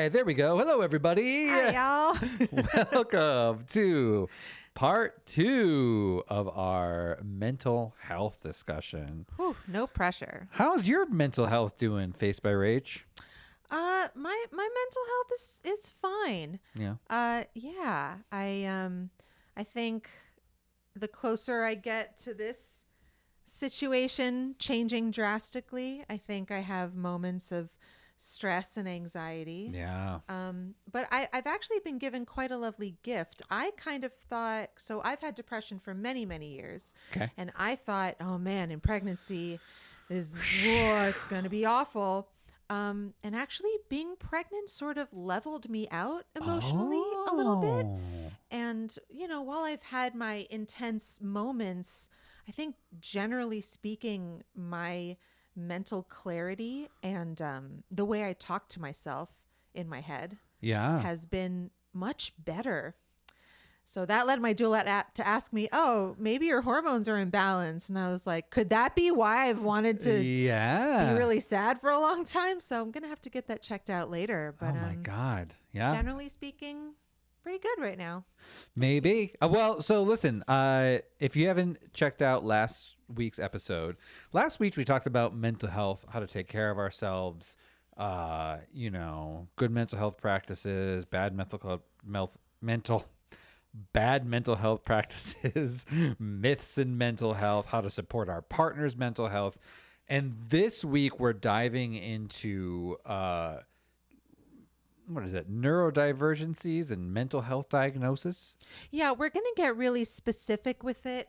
Hey, there we go. Hello, everybody. Hi, y'all. Welcome to part 2 of our mental health discussion. Whew, no pressure. How's your mental health doing, Faced by Rach? My mental health is fine. Yeah. Yeah. I think the closer I get to this situation changing drastically, I think I have moments of stress and anxiety. Yeah. But I've actually been given quite a lovely gift. I kind of thought, so I've had depression for many, many years. Okay. And I thought, oh man, in pregnancy it's going to be awful. And actually being pregnant sort of leveled me out emotionally a little bit. And, while I've had my intense moments, I think generally speaking, my mental clarity and the way I talk to myself in my head has been much better. So that led my doula to ask me, oh, maybe your hormones are imbalanced. And I was like, could that be why I've wanted to be really sad for a long time? So I'm going to have to get that checked out later. But, oh, my God. Yeah. Generally speaking, pretty good right now. Maybe. Well, so listen, if you haven't checked out last week's episode, last week we talked about mental health, how to take care of ourselves, good mental health practices, bad mental health practices, myths in mental health, how to support our partner's mental health. And this week we're diving into neurodivergencies and mental health diagnosis. Yeah, we're going to get really specific with it.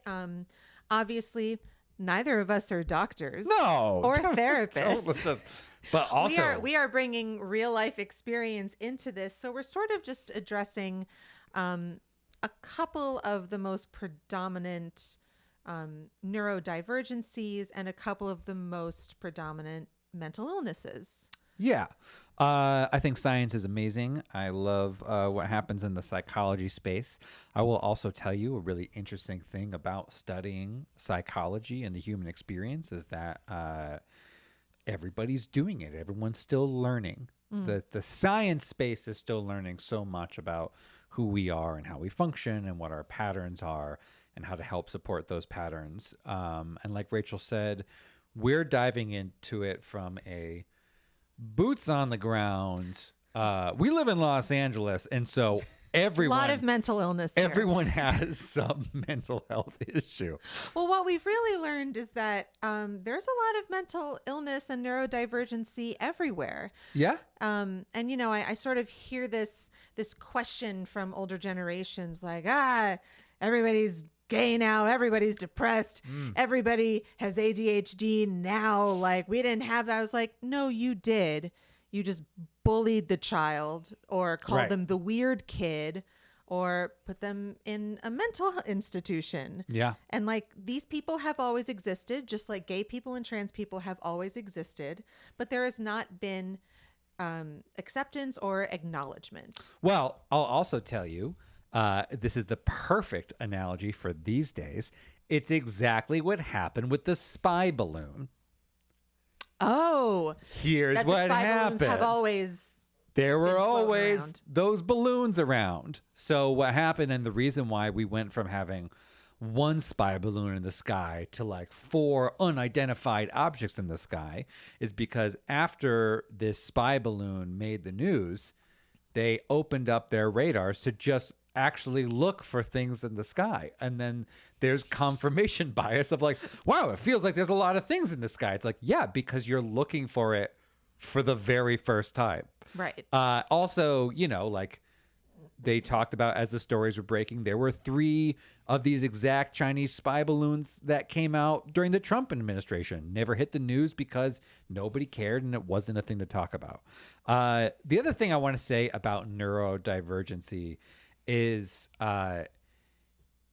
Obviously, neither of us are doctors or therapists. But also we are bringing real life experience into this. So we're sort of just addressing a couple of the most predominant neurodivergencies and a couple of the most predominant mental illnesses. Yeah. I think science is amazing. I love what happens in the psychology space. I will also tell you a really interesting thing about studying psychology and the human experience is that everybody's doing it. Everyone's still learning. The science space is still learning so much about who we are and how we function and what our patterns are and how to help support those patterns. And like Rachel said, we're diving into it from a boots on the ground. We live in Los Angeles, and so everyone, a lot of mental illness here. Everyone has some mental health issue. Well, what we've really learned is that there's a lot of mental illness and neurodivergency everywhere. Yeah. And I sort of hear this question from older generations, like, everybody's gay now, everybody's depressed, everybody has ADHD now, like we didn't have that. I was like, no, you did. You just bullied the child or called them the weird kid or put them in a mental institution. Yeah. And like these people have always existed, just like gay people and trans people have always existed, but there has not been acceptance or acknowledgement. Well, I'll also tell you, this is the perfect analogy for these days. It's exactly what happened with the spy balloon. Oh, here's what happened. There were always those balloons around. So what happened, and the reason why we went from having one spy balloon in the sky to like 4 unidentified objects in the sky is because after this spy balloon made the news, they opened up their radars to just actually look for things in the sky. And then there's confirmation bias of like, wow, it feels like there's a lot of things in the sky. It's like, yeah, because you're looking for it for the very first time. Right. Also, like they talked about as the stories were breaking, there were 3 of these exact Chinese spy balloons that came out during the Trump administration. Never hit the news because nobody cared and it wasn't a thing to talk about. The other thing I want to say about neurodivergency is, I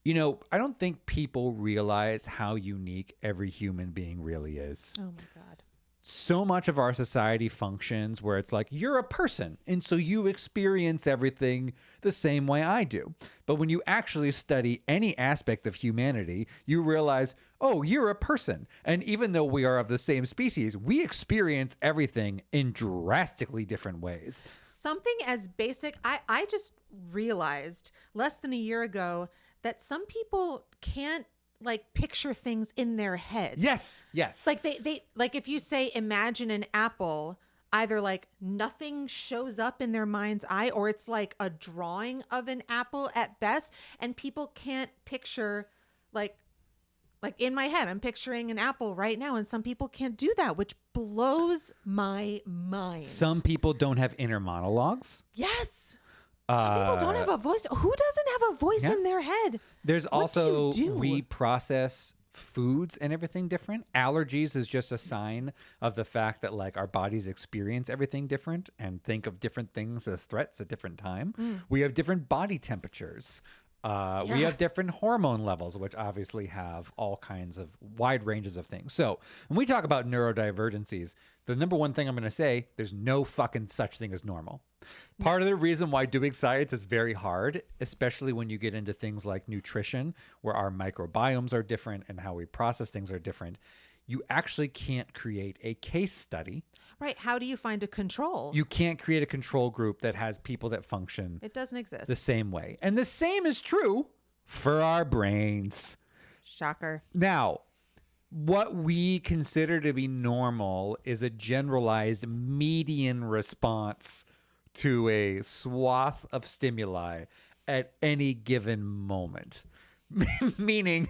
don't think people realize how unique every human being really is. Oh my God. so much of our society functions where it's like you're a person and so you experience everything the same way I do. But when you actually study any aspect of humanity, you realize, oh, you're a person. And even though we are of the same species, we experience everything in drastically different ways. Something as basic, I just realized less than a year ago that some people can't like picture things in their head. Yes. Like they like if you say imagine an apple, either like nothing shows up in their mind's eye or it's like a drawing of an apple at best, and people can't picture like in my head I'm picturing an apple right now, and some people can't do that, which blows my mind. Some people don't have inner monologues. Yes. Some people don't have a voice. Who doesn't have a voice in their head? There's also, do? we process foods and everything different. Allergies is just a sign of the fact that like our bodies experience everything different and think of different things as threats at different time. We have different body temperatures. We have different hormone levels, which obviously have all kinds of wide ranges of things. So when we talk about neurodivergencies, the number one thing I'm going to say, there's no fucking such thing as normal. Part of the reason why doing science is very hard, especially when you get into things like nutrition, where our microbiomes are different and how we process things are different, you actually can't create a case study. Right. How do you find a control? You can't create a control group that has people that function It doesn't exist. the same way. And the same is true for our brains. Shocker. Now, what we consider to be normal is a generalized median response to a swath of stimuli at any given moment. Meaning,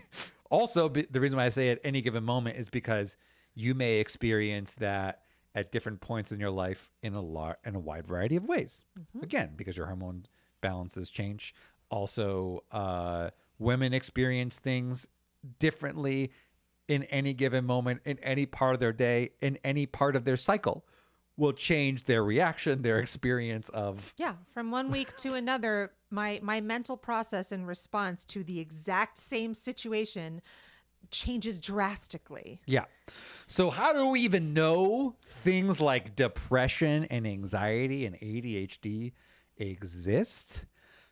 also, the reason why I say at any given moment is because you may experience that at different points in your life in a wide variety of ways. Again, because your hormone balances change. Also, women experience things differently in any given moment, in any part of their day, in any part of their cycle. Will change their reaction, their experience of... Yeah, from one week to another, my mental process in response to the exact same situation changes drastically. Yeah. So how do we even know things like depression and anxiety and ADHD exist?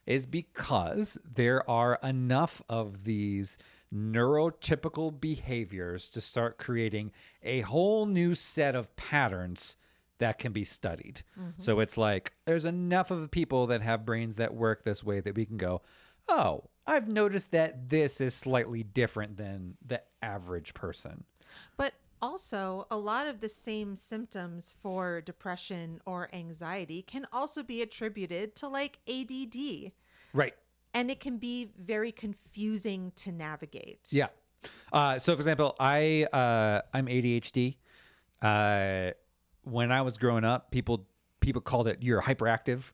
Is because there are enough of these neurotypical behaviors to start creating a whole new set of patterns that can be studied. So it's like there's enough of people that have brains that work this way that we can go, oh, I've noticed that this is slightly different than the average person. But also, a lot of the same symptoms for depression or anxiety can also be attributed to like ADD. Right. And it can be very confusing to navigate. Yeah. So for example, I'm ADHD. When I was growing up, people called it you're hyperactive.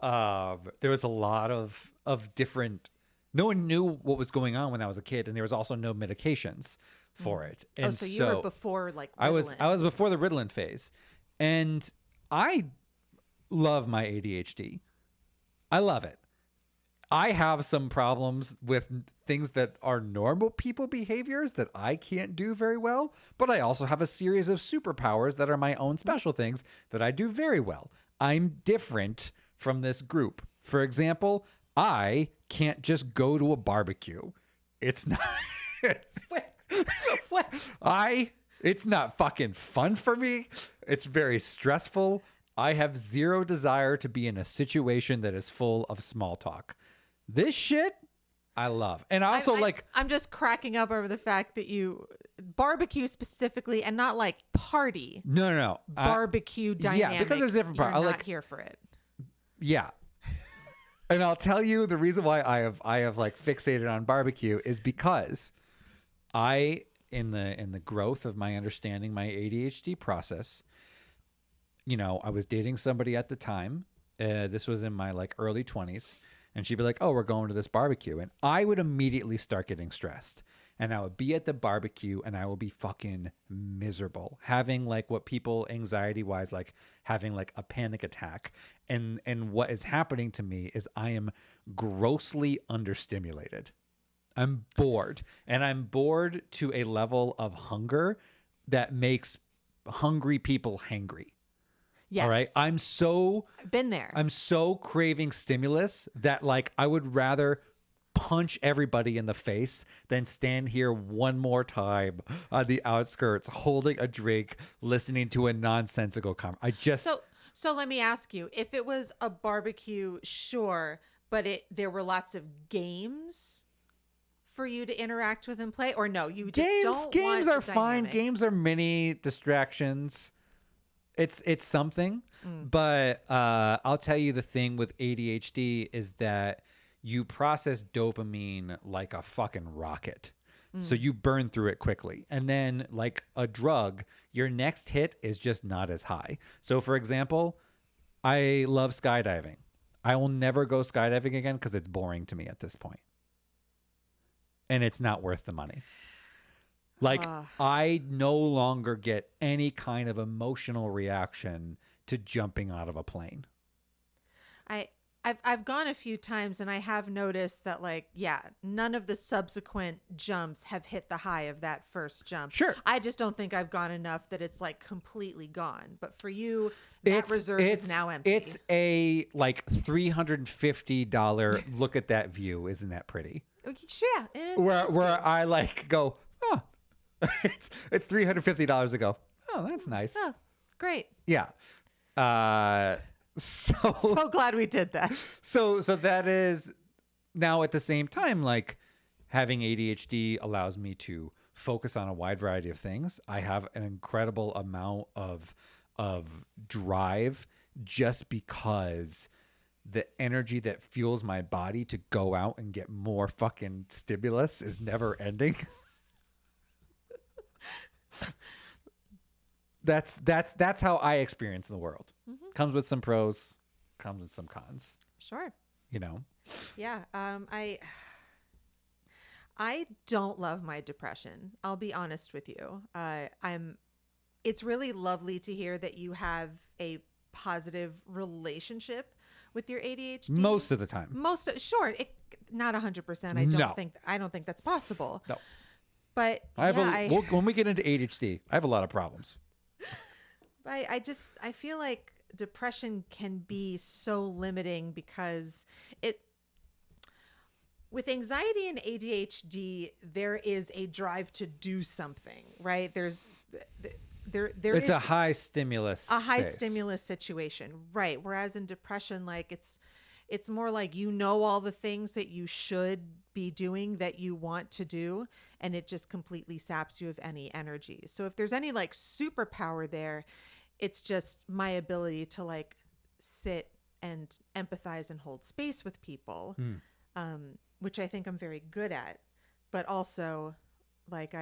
There was a lot of different. No one knew what was going on when I was a kid, and there was also no medications for it. And so you were before like Ritalin. I was before the Ritalin phase, and I love my ADHD. I love it. I have some problems with things that are normal people behaviors that I can't do very well, but I also have a series of superpowers that are my own special things that I do very well. I'm different from this group. For example, I can't just go to a barbecue. It's not it's not fucking fun for me. It's very stressful. I have zero desire to be in a situation that is full of small talk. This shit, I love. And I also I'm just cracking up over the fact that you barbecue specifically and not like party. No. Barbecue dynamic. Yeah, because there's different parts. You're not here for it. Yeah. And I'll tell you the reason why I have like fixated on barbecue is because in the growth of my understanding my ADHD process, you know, I was dating somebody at the time. This was in my like early 20s. And she'd be like, oh, we're going to this barbecue. And I would immediately start getting stressed. And I would be at the barbecue and I will be fucking miserable. Having like what people anxiety wise, like having like a panic attack. And what is happening to me is I am grossly understimulated. I'm bored. And I'm bored to a level of hunger that makes hungry people hangry. Yes. All right. Been there. I'm so craving stimulus that like I would rather punch everybody in the face than stand here one more time on the outskirts holding a drink, listening to a nonsensical So let me ask you, if it was a barbecue, sure, but there were lots of games for you to interact with and play, or no, you just don't games want are the fine. dynamic? Games are mini distractions. It's something, but I'll tell you the thing with ADHD is that you process dopamine like a fucking rocket. So you burn through it quickly. And then like a drug, your next hit is just not as high. So for example, I love skydiving. I will never go skydiving again because it's boring to me at this point. And it's not worth the money. Like I no longer get any kind of emotional reaction to jumping out of a plane. I've gone a few times and I have noticed that like, yeah, none of the subsequent jumps have hit the high of that first jump. Sure. I just don't think I've gone enough that it's like completely gone. But for you, that reserve is now empty. It's a like $350 look at that view. Isn't that pretty? Yeah, it is. Where I like go, oh, it's $350 to go. Oh, that's nice. Oh, great. Yeah. So glad we did that. So that is now at the same time, like having ADHD allows me to focus on a wide variety of things. I have an incredible amount of drive just because the energy that fuels my body to go out and get more fucking stimulus is never ending. That's how I experience the world. Comes with some pros, comes with some cons. Sure. You know? Yeah. I don't love my depression. I'll be honest with you. It's really lovely to hear that you have a positive relationship with your ADHD. Most of the time. Sure. Not 100%. I don't think that's possible. No. But when we get into ADHD, I have a lot of problems. I feel like depression can be so limiting because with anxiety and ADHD, there is a drive to do something, right? It's a high stimulus situation, right? Whereas in depression, like it's more like all the things that you should be doing that you want to do, and it just completely saps you of any energy. So if there's any like superpower there, it's just my ability to like sit and empathize and hold space with people, which I think I'm very good at. But also, like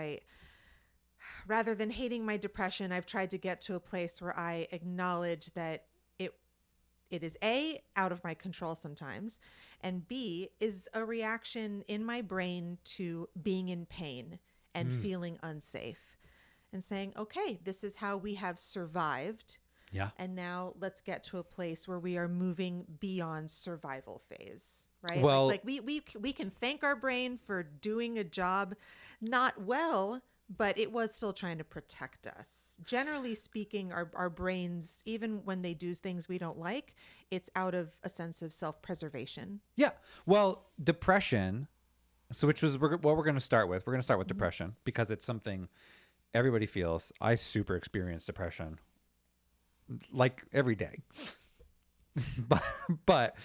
rather than hating my depression, I've tried to get to a place where I acknowledge that it is A, out of my control sometimes, and B, is a reaction in my brain to being in pain and feeling unsafe. And saying, okay, this is how we have survived. Yeah. And now let's get to a place where we are moving beyond survival phase, right? Well, like we can thank our brain for doing a job not well, but it was still trying to protect us. Generally speaking, our brains, even when they do things we don't like, it's out of a sense of self-preservation. Yeah. Well, depression, which was what we're going to start with. We're going to start with depression because it's something everybody feels. I super experience depression like every day. but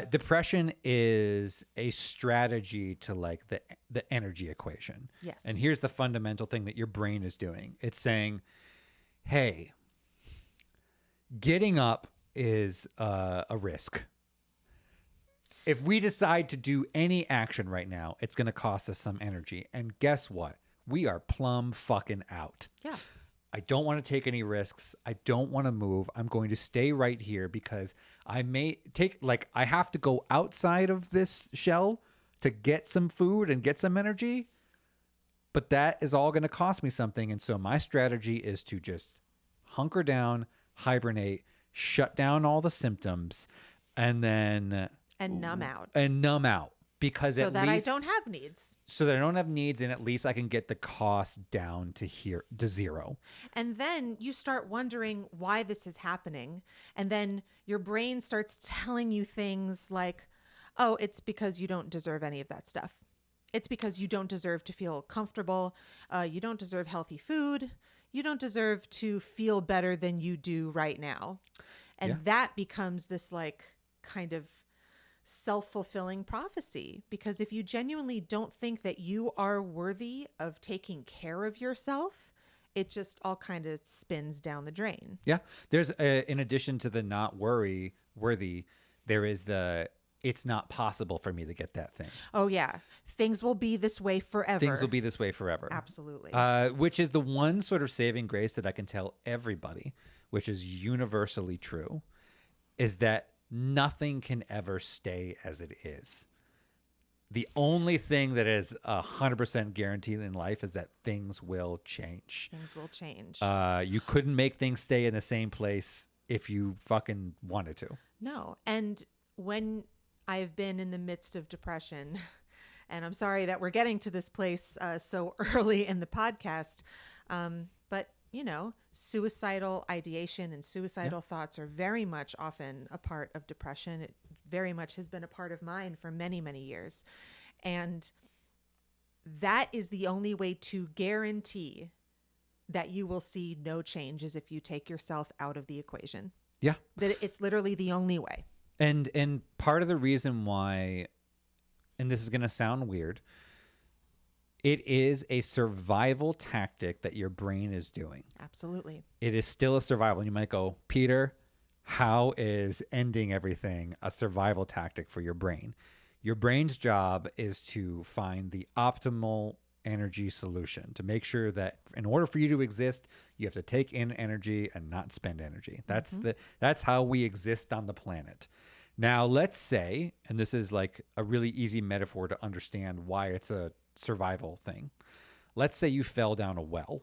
depression is a strategy to like the energy equation. Yes. And here's the fundamental thing that your brain is doing. It's saying, hey, getting up is a risk. If we decide to do any action right now, it's going to cost us some energy. And guess what? We are plumb fucking out. Yeah. I don't want to take any risks. I don't want to move. I'm going to stay right here because I have to go outside of this shell to get some food and get some energy. But that is all going to cost me something. And so my strategy is to just hunker down, hibernate, shut down all the symptoms, and then... And numb out. because So at that least I don't have needs. so that I don't have needs, and at least I can get the cost down to zero. And then you start wondering why this is happening. And then your brain starts telling you things like, oh, it's because you don't deserve any of that stuff. It's because you don't deserve to feel comfortable. You don't deserve healthy food. You don't deserve to feel better than you do right now. And Yeah. that becomes this like kind of self-fulfilling prophecy, because if you genuinely don't think that you are worthy of taking care of yourself, it just all kind of spins down the drain. Yeah. There's in addition to the not worthy, there is the it's not possible for me to get that thing. Oh yeah, things will be this way forever. Things will be this way forever. Absolutely. Which is the one sort of saving grace that I can tell everybody, which is universally true, is that nothing can ever stay as it is. The only thing that is 100% guaranteed in life is that things will change. Things will change. You couldn't make things stay in the same place if you fucking wanted to. No. And when I've been in the midst of depression, and I'm sorry that we're getting to this place so early in the podcast, but you know, suicidal ideation and suicidal thoughts are very much often a part of depression. It very much has been a part of mine for many, many years. And that is the only way to guarantee that you will see no changes if you take yourself out of the equation. Yeah. That it's literally the only way. And part of the reason why, and this is going to sound weird, it is a survival tactic that your brain is doing. Absolutely. It is still a survival. And you might go, Peter, how is ending everything a survival tactic for your brain? Your brain's job is to find the optimal energy solution, to make sure that in order for you to exist, you have to take in energy and not spend energy. That's how we exist on the planet. Now, let's say, and this is like a really easy metaphor to understand why it's a survival thing. Let's say you fell down a well.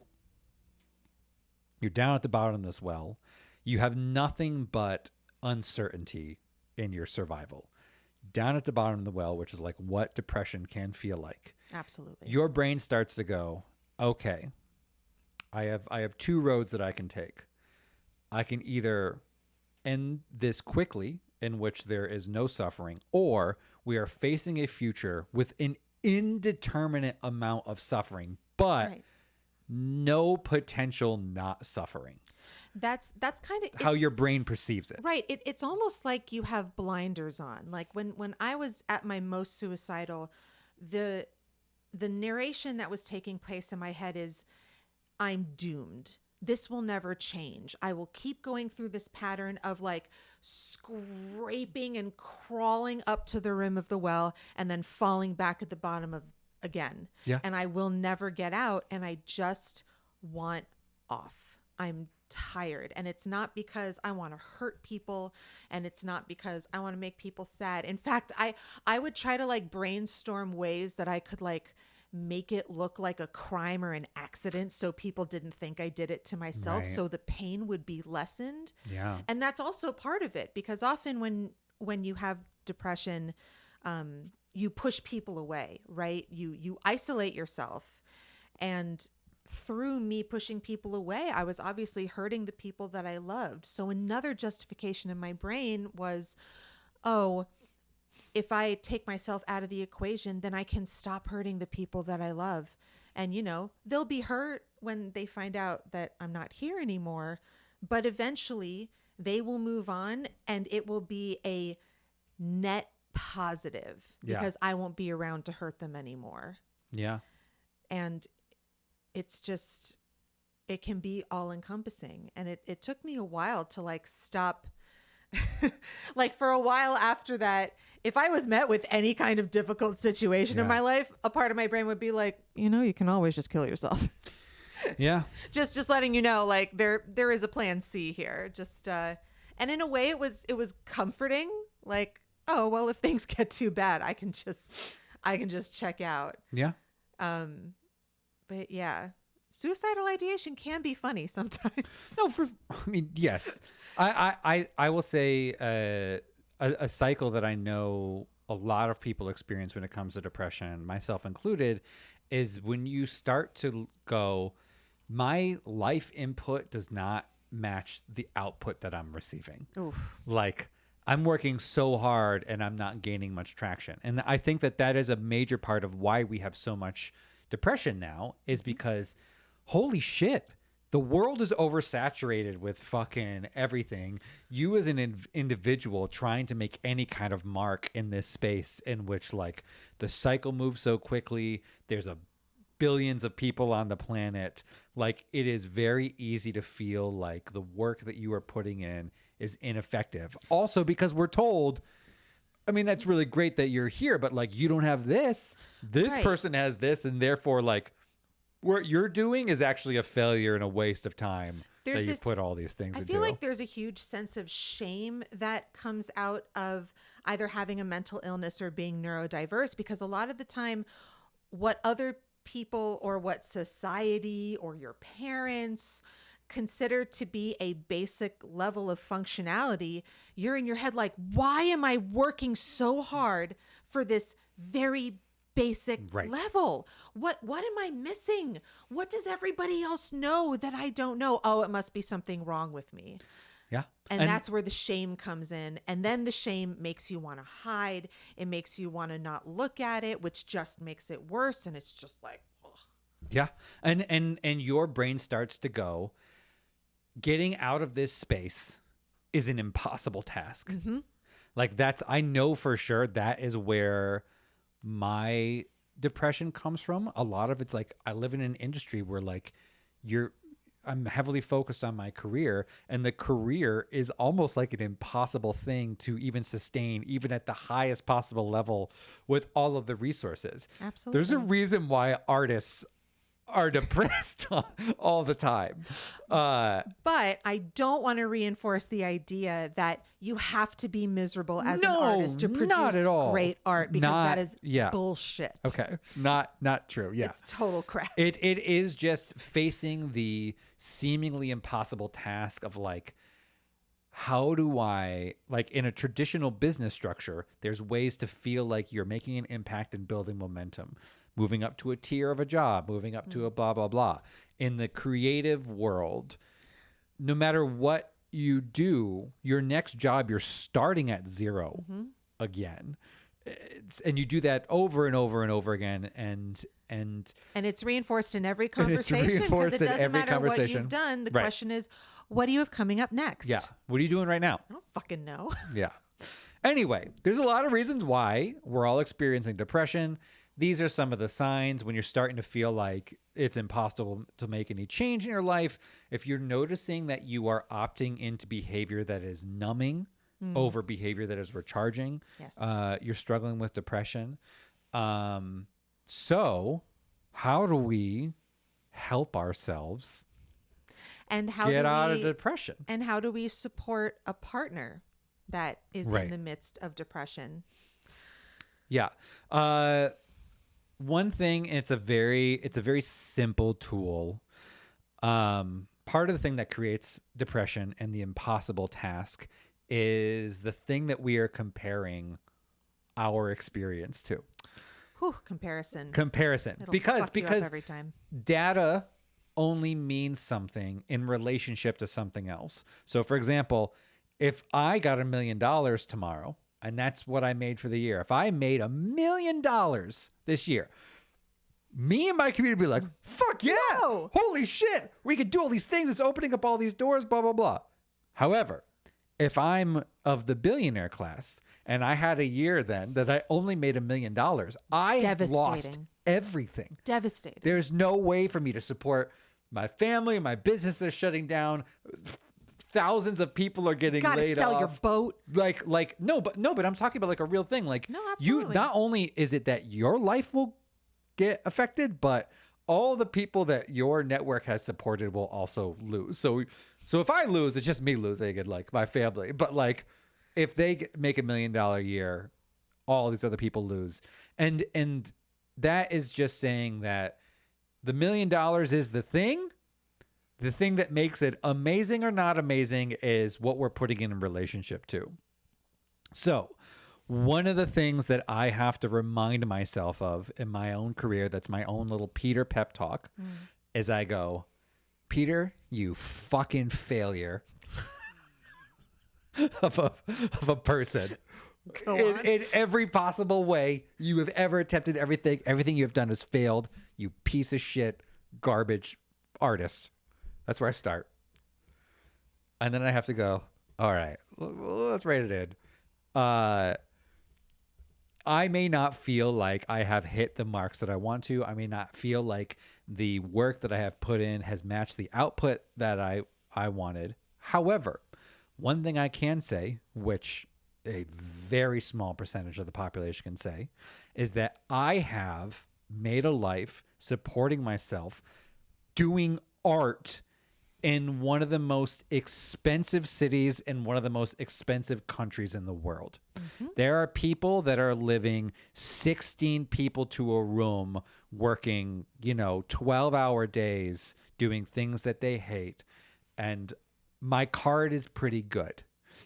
You're down at the bottom of this well. You have nothing but uncertainty in your survival. Down at the bottom of the well, which is like what depression can feel like. Absolutely. Your brain starts to go, okay, I have two roads that I can take. I can either end this quickly, in which there is no suffering, or we are facing a future with an indeterminate amount of suffering, but no potential not suffering. That's kind of how your brain perceives it. Right. It's almost like you have blinders on. Like when I was at my most suicidal, the narration that was taking place in my head is, I'm doomed. This will never change. I will keep going through this pattern of like scraping and crawling up to the rim of the well and then falling back at the bottom of again. Yeah. And I will never get out. And I just want off. I'm tired. And it's not because I want to hurt people, and it's not because I want to make people sad. In fact, I would try to like brainstorm ways that I could like make it look like a crime or an accident so people didn't think I did it to myself, Right. so the pain would be lessened. Yeah. And that's also part of it, because often when you have depression, you push people away, right? You isolate yourself. And through me pushing people away, I was obviously hurting the people that I loved. So another justification in my brain was, oh, if I take myself out of the equation, then I can stop hurting the people that I love. And, you know, they'll be hurt when they find out that I'm not here anymore. But eventually they will move on, and it will be a net positive because I won't be around to hurt them anymore. Yeah. And it's just, it can be all encompassing. And it took me a while to like stop. Like for a while after that, if I was met with any kind of difficult situation in my life, a part of my brain would be like, you know, you can always just kill yourself. Yeah. just letting you know, like there is a plan C here. Just and in a way it was comforting. Like, oh well, if things get too bad, I can just check out. Yeah. But yeah, suicidal ideation can be funny sometimes. No, I mean, yes. I will say a cycle that I know a lot of people experience when it comes to depression, myself included, is when you start to go, my life input does not match the output that I'm receiving. Oof. Like, I'm working so hard and I'm not gaining much traction. And I think that that is a major part of why we have so much depression now, is because holy shit, the world is oversaturated with fucking everything. You as an individual trying to make any kind of mark in this space in which like the cycle moves so quickly, there's a billions of people on the planet, like it is very easy to feel like the work that you are putting in is ineffective. Also because we're told, I mean, that's really great that you're here, but like you don't have this Right. person has this, and therefore like what you're doing is actually a failure and a waste of time There's that you this- put all these things I into. feel like there's a huge sense of shame that comes out of either having a mental illness or being neurodiverse, because a lot of the time, what other people or what society or your parents consider to be a basic level of functionality, you're in your head like, why am I working so hard for this very basic Right. level? What am I missing? What does everybody else know that I don't know? Oh, it must be something wrong with me. Yeah. And that's where the shame comes in. And then the shame makes you want to hide. It makes you want to not look at it, which just makes it worse. And it's just like, ugh. Yeah. And your brain starts to go, getting out of this space is an impossible task. Mm-hmm. Like that's, I know for sure that is where my depression comes from. A lot of it's like, I live in an industry where like I'm heavily focused on my career, and the career is almost like an impossible thing to even sustain, even at the highest possible level with all of the resources. Absolutely. There's a reason why artists are depressed all the time. But I don't want to reinforce the idea that you have to be miserable as an No, artist to produce not at all. great art, because Not- that is yeah. bullshit. Okay. Not true. Yeah. It's total crap. It is just facing the seemingly impossible task of like, how do I, like in a traditional business structure, there's ways to feel like you're making an impact and building momentum, moving up to a tier of a job, moving up to a blah, blah, blah. In the creative world, no matter what you do, your next job, you're starting at zero again. And you do that over and over and over again. And it's reinforced in every it's conversation, because reinforced it in doesn't every matter what conversation. you've done. The Right. question is, what do you have coming up next? yeah, what are you doing right now? I don't fucking know. Yeah. Anyway, there's a lot of reasons why we're all experiencing depression. These are some of the signs when you're starting to feel like it's impossible to make any change in your life. If you're noticing that you are opting into behavior that is numbing over behavior that is recharging, Yes. you're struggling with depression. So how do we help ourselves And how get do out of we depression? and how do we support a partner that is Right. in the midst of depression? Yeah. One thing, and it's a very simple tool. Part of the thing that creates depression and the impossible task is the thing that we are comparing our experience to. Whew, comparison. Comparison. It'll because fuck you up because every time. data only means something in relationship to something else. So for example, if I got $1 million tomorrow, and that's what I made for the year, if I made $1 million this year, me and my community would be like, fuck yeah, No. holy shit, we could do all these things, it's opening up all these doors, blah, blah, blah. However, if I'm of the billionaire class and I had a year then that I only made $1 million, I lost Devastating. everything. Devastated. There's no way for me to support my family, my business. They're shutting down. Thousands of people are getting Gotta laid sell off. your boat. Like no, but I'm talking about like a real thing. Like No, you, absolutely. not only is it that your life will get affected, but all the people that your network has supported will also lose. So if I lose, it's just me losing and like my family. But like if they make $1 million a year, all these other people lose. And that is just saying that the $1 million is the thing. The thing that makes it amazing or not amazing is what we're putting in relationship to. So one of the things that I have to remind myself of in my own career, that's my own little Peter pep talk, is I go, Peter, you fucking failure of a person. In every possible way you have ever attempted, everything you have done has failed, you piece of shit garbage artist. That's where I start. And then I have to go, all right, let's write it in. I may not feel like I have hit the marks that I want to. I may not feel like the work that I have put in has matched the output that I wanted. However, one thing I can say, which a very small percentage of the population can say, is that I have made a life supporting myself doing art in one of the most expensive cities in one of the most expensive countries in the world. There are people that are living 16 people to a room, working, 12-hour days, doing things that they hate. And my card is pretty good.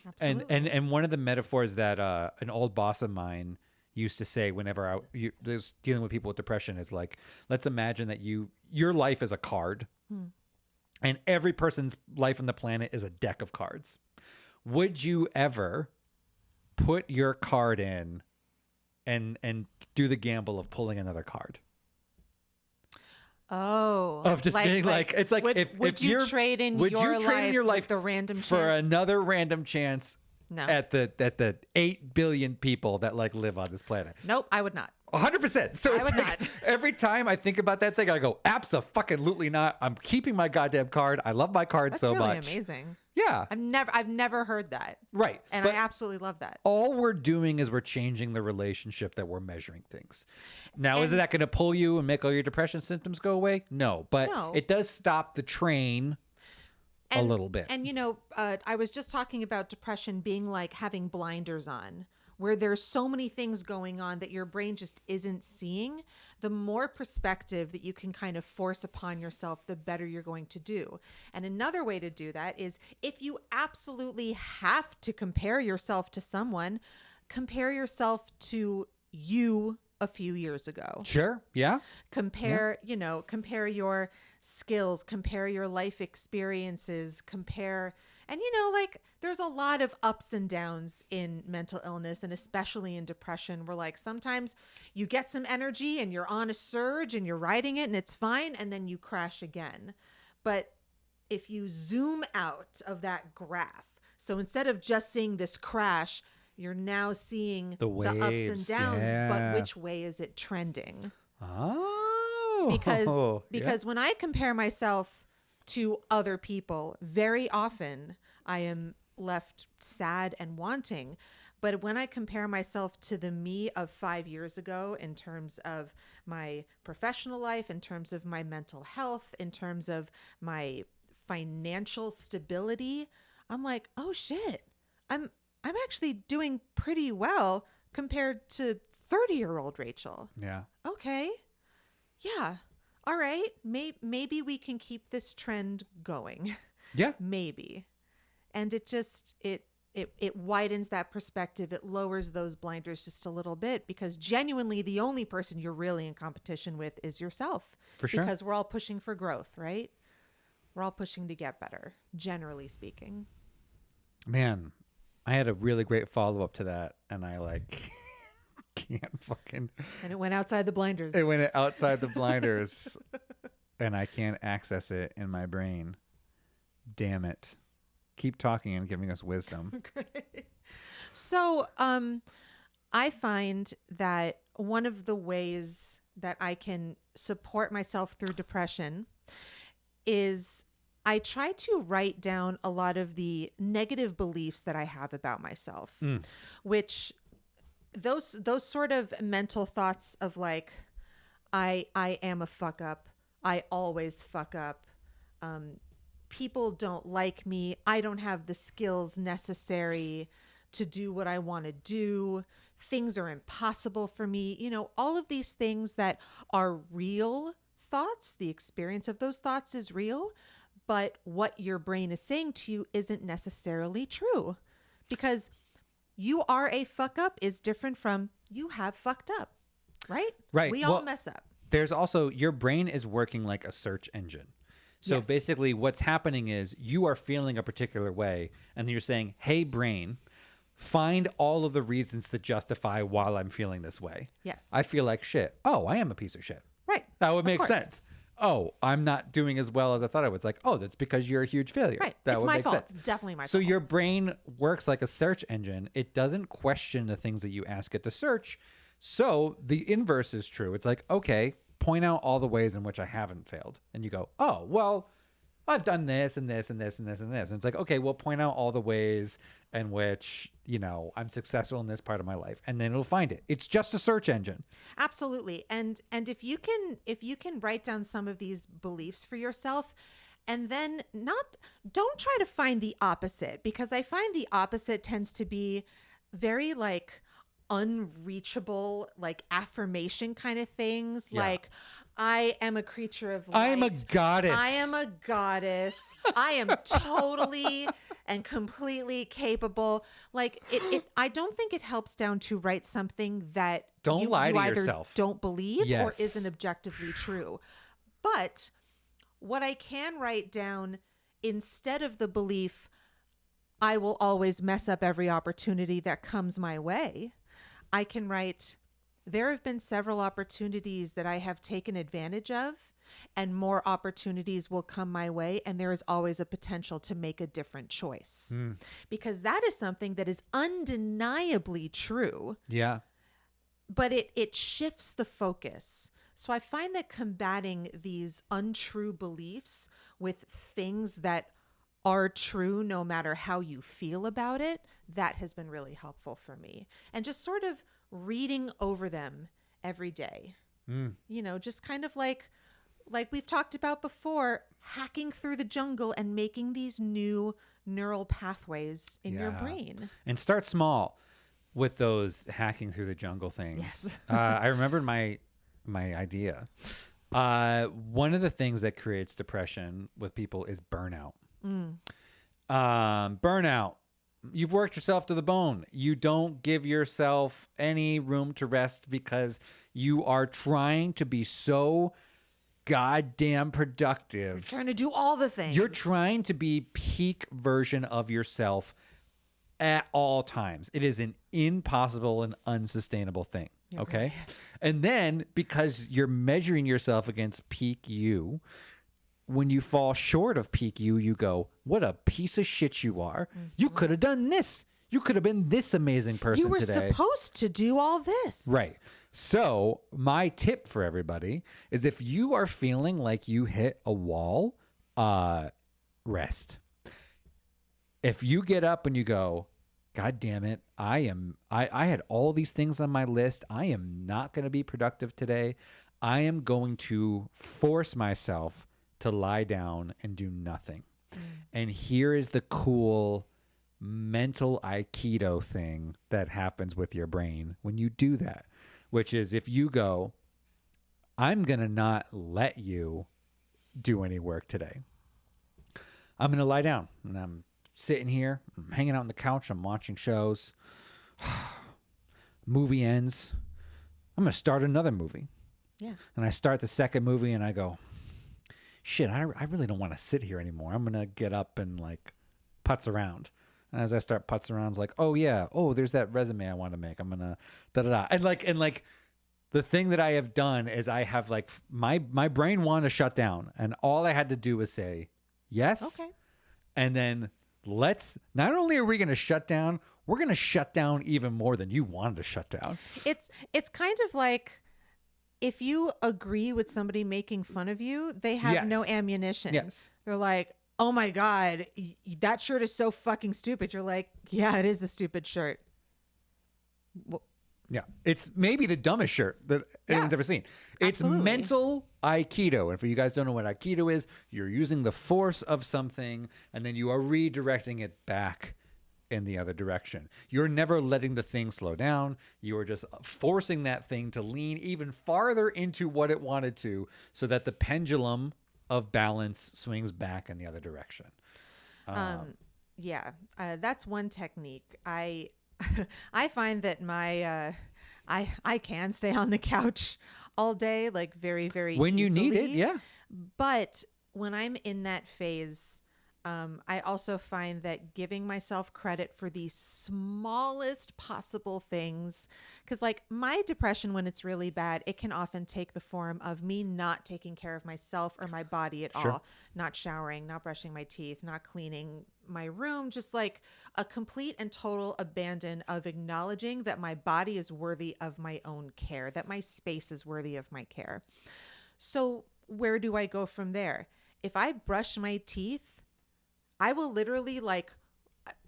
Absolutely. And one of the metaphors that an old boss of mine used to say whenever I was dealing with people with depression is like, let's imagine that your life is a card. And every person's life on the planet is a deck of cards. Would you ever put your card in and do the gamble of pulling another card? Oh, Of just being like it's like would you trade in your life with the random for chance? another random chance No. at the 8 billion people that like live on this planet? Nope, I would not. 100%. So I it's would like, not. every time I think about that thing, I go, abso-fucking-lutely not. I'm keeping my goddamn card. I love my card That's so really much. amazing. Yeah. I've never heard that. Right. And But I absolutely love that. all we're doing is we're changing the relationship that we're measuring things. Now, is And- that going to pull you and make all your depression symptoms go away? No. But No. it does stop the train a little bit. And I was just talking about depression being like having blinders on, where there's so many things going on that your brain just isn't seeing. The more perspective that you can kind of force upon yourself, the better you're going to do. And another way to do that is, if you absolutely have to compare yourself to someone, compare yourself to you a few years ago. Sure. Yeah. Compare your skills, compare your life experiences, and there's a lot of ups and downs in mental illness, and especially in depression, where like sometimes you get some energy and you're on a surge and you're riding it and it's fine, and then you crash again. But if you zoom out of that graph, so instead of just seeing this crash, you're now seeing the ups and waves, downs, yeah. but which way is it trending? Oh. Because when I compare myself to other people, very often I am left sad and wanting. But when I compare myself to the me of 5 years ago, in terms of my professional life, in terms of my mental health, in terms of my financial stability, I'm like, oh shit, I'm actually doing pretty well compared to 30-year-old Rachel. Yeah. Okay. Yeah. All right. Maybe we can keep this trend going. Yeah. Maybe. And it widens that perspective. It lowers those blinders just a little bit, because genuinely the only person you're really in competition with is yourself. For sure. Because we're all pushing for growth, right? We're all pushing to get better, generally speaking. Man, I had a really great follow-up to that, and I can't fucking... And it went outside the blinders. It went outside the blinders, and I can't access it in my brain. Damn it. Keep talking and giving us wisdom. So, I find that one of the ways that I can support myself through depression is I try to write down a lot of the negative beliefs that I have about myself, which those sort of mental thoughts of like, I am a fuck up. I always fuck up. People don't like me. I don't have the skills necessary to do what I want to do. Things are impossible for me. All of these things that are real thoughts. The experience of those thoughts is real, but what your brain is saying to you isn't necessarily true, because you are a fuck up is different from you have fucked up, right? Right. We all Well, mess up. there's also your brain is working like a search engine. So Yes. basically what's happening is you are feeling a particular way and you're saying, "Hey brain, find all of the reasons to justify why I'm feeling this way. Yes. I feel like shit. Oh, I am a piece of shit. Right. That would Of make course. sense. Oh, I'm not doing as well as I thought I was. Like, oh, that's because you're a huge failure. Right. That It's would my make fault. sense. Definitely my So fault. your brain works like a search engine. It doesn't question the things that you ask it to search. So the inverse is true. It's like, okay, point out all the ways in which I haven't failed. And you go, oh, well, I've done this and this and this and this and this. And it's like, okay, well, point out all the ways in which, I'm successful in this part of my life. And then it'll find it. It's just a search engine. Absolutely. And if you can write down some of these beliefs for yourself and then don't try to find the opposite, because I find the opposite tends to be very like unreachable, like affirmation kind of things. Yeah. Like, I am a creature of light. I am a goddess. I am a goddess. I am totally and completely capable. Like I don't think it helps down to write something that Don't lie to either yourself. don't believe Yes. or isn't objectively true. But what I can write down instead of the belief, I will always mess up every opportunity that comes my way, I can write, there have been several opportunities that I have taken advantage of, and more opportunities will come my way, and there is always a potential to make a different choice. Because that is something that is undeniably true, Yeah. but it shifts the focus. So I find that combating these untrue beliefs with things that are true no matter how you feel about it, that has been really helpful for me. And just sort of reading over them every day. Just kind of like we've talked about before, hacking through the jungle and making these new neural pathways in your Yeah. brain. And start small with those hacking through the jungle things. Yes. I remembered my idea. One of the things that creates depression with people is burnout. Burnout. You've worked yourself to the bone. You don't give yourself any room to rest because you are trying to be so goddamn productive. Trying to do all the things. You're trying to be peak version of yourself at all times. It is an impossible and unsustainable thing. You're Okay. right. And then because you're measuring yourself against peak you, when you fall short of peak you go, what a piece of shit you are. You could have done this. You could have been this amazing person You were today. supposed to do all this. Right. So my tip for everybody is if you are feeling like you hit a wall, rest. If you get up and you go, God damn it, I had all these things on my list. I am not going to be productive today. I am going to force myself to lie down and do nothing. And here is the cool mental Aikido thing that happens with your brain when you do that, which is if you go, I'm going to not let you do any work today. I'm going to lie down and I'm sitting here, I'm hanging out on the couch, I'm watching shows. Movie ends. I'm going to start another movie. Yeah. And I start the second movie and I go, shit, I really don't want to sit here anymore. I'm going to get up and like putz around. And as I start putz around, it's like, oh yeah, oh, there's that resume I want to make. I'm going to da-da-da. And like the thing that I have done is I have like my brain wanted to shut down and all I had to do was say yes. Okay. And then not only are we going to shut down, we're going to shut down even more than you wanted to shut down. It's kind of like if you agree with somebody making fun of you, they have no Yes. ammunition. Yes. They're like, oh my God, that shirt is so fucking stupid. You're like, yeah, it is a stupid shirt. Well, Yeah. It's maybe the dumbest shirt that anyone's ever seen. It's Absolutely. mental Aikido. And for you guys who don't know what Aikido is, you're using the force of something and then you are redirecting it back in the other direction. You're never letting the thing slow down. You are just forcing that thing to lean even farther into what it wanted to so that the pendulum of balance swings back in the other direction. yeah, that's one technique. I I find that I can stay on the couch all day, like very, very When you need it, easily. yeah. But when I'm in that phase, I also find that giving myself credit for the smallest possible things, because like my depression, when it's really bad, it can often take the form of me not taking care of myself or my body at Sure. all, not showering, not brushing my teeth, not cleaning my room, just like a complete and total abandon of acknowledging that my body is worthy of my own care, that my space is worthy of my care. So, where do I go from there? If I brush my teeth, I will literally like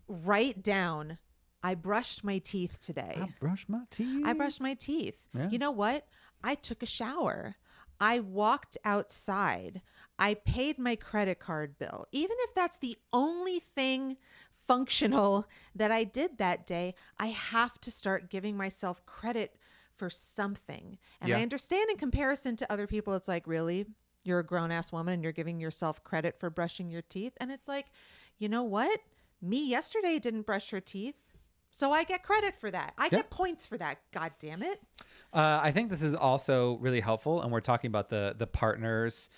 write down, I brushed my teeth I today. brush my I brushed teeth. my teeth. Yeah. You know what? I took a shower. I walked outside. I paid my credit card bill. Even if that's the only thing functional that I did that day, I have to start giving myself credit for something. And I Yeah. understand in comparison to other people, it's like, really? You're a grown ass woman and you're giving yourself credit for brushing your teeth? And it's like, you know what? Me yesterday didn't brush her teeth. So I get credit for that. I Yeah. get points for that. God damn it. I think this is also really helpful, and we're talking about the partners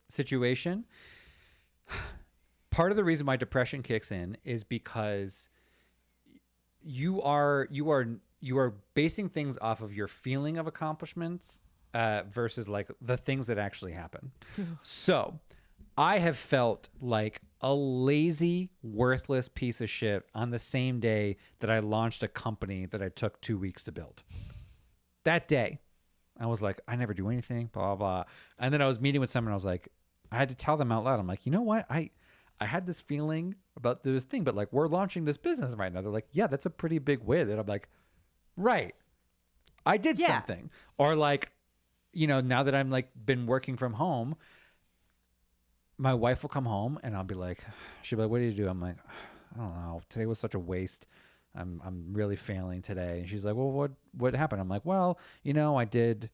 situation. Part of the reason why depression kicks in is because you are basing things off of your feeling of accomplishments versus like the things that actually happen. So I have felt like a lazy, worthless piece of shit on the same day that I launched a company that I took 2 weeks to build. That day, I was like, I never do anything, blah, blah, blah. And then I was meeting with someone. I was like, I had to tell them out loud. I'm like, you know what? I had this feeling about this thing, but like we're launching this business right now. They're like, yeah, that's a pretty big win. And I'm like, right. I did Yeah. something. Or like, now that I'm like been working from home, my wife will come home and I'll be like, she'll be like, what did you do? I'm like, I don't know. Today was such a waste. I'm really failing today. And she's like, well, what happened? I'm like, well, I did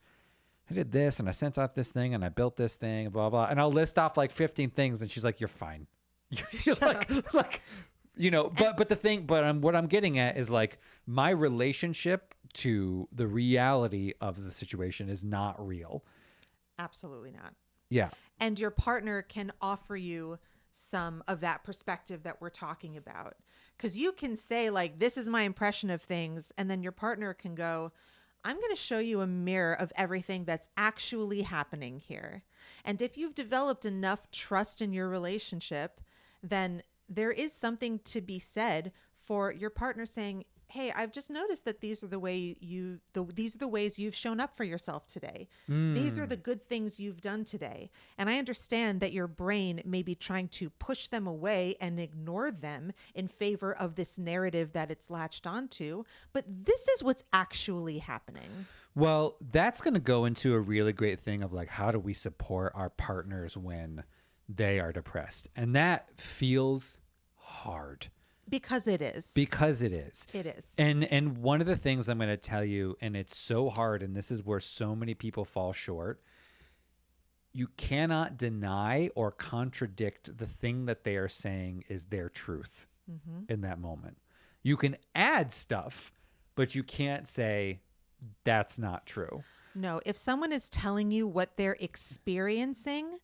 this and I sent off this thing and I built this thing, blah, blah. And I'll list off like 15 things. And she's like, you're fine. You're like, what I'm getting at is like my relationship to the reality of the situation is not real. Absolutely not. Yeah. And your partner can offer you some of that perspective that we're talking about. Because you can say, like, this is my impression of things. And then your partner can go, I'm going to show you a mirror of everything that's actually happening here. And if you've developed enough trust in your relationship, then there is something to be said for your partner saying, hey, I've just noticed that these are the ways you've shown up for yourself today. These are the good things you've done today. And I understand that your brain may be trying to push them away and ignore them in favor of this narrative that it's latched onto. But this is what's actually happening. Well, that's going to go into a really great thing of like, how do we support our partners when they are depressed? And that feels hard. Because it is. Because it is. It is. And one of the things I'm going to tell you, and it's so hard, and this is where so many people fall short, you cannot deny or contradict the thing that they are saying is their truth in that moment. You can add stuff, but you can't say that's not true. No, if someone is telling you what they're experiencing,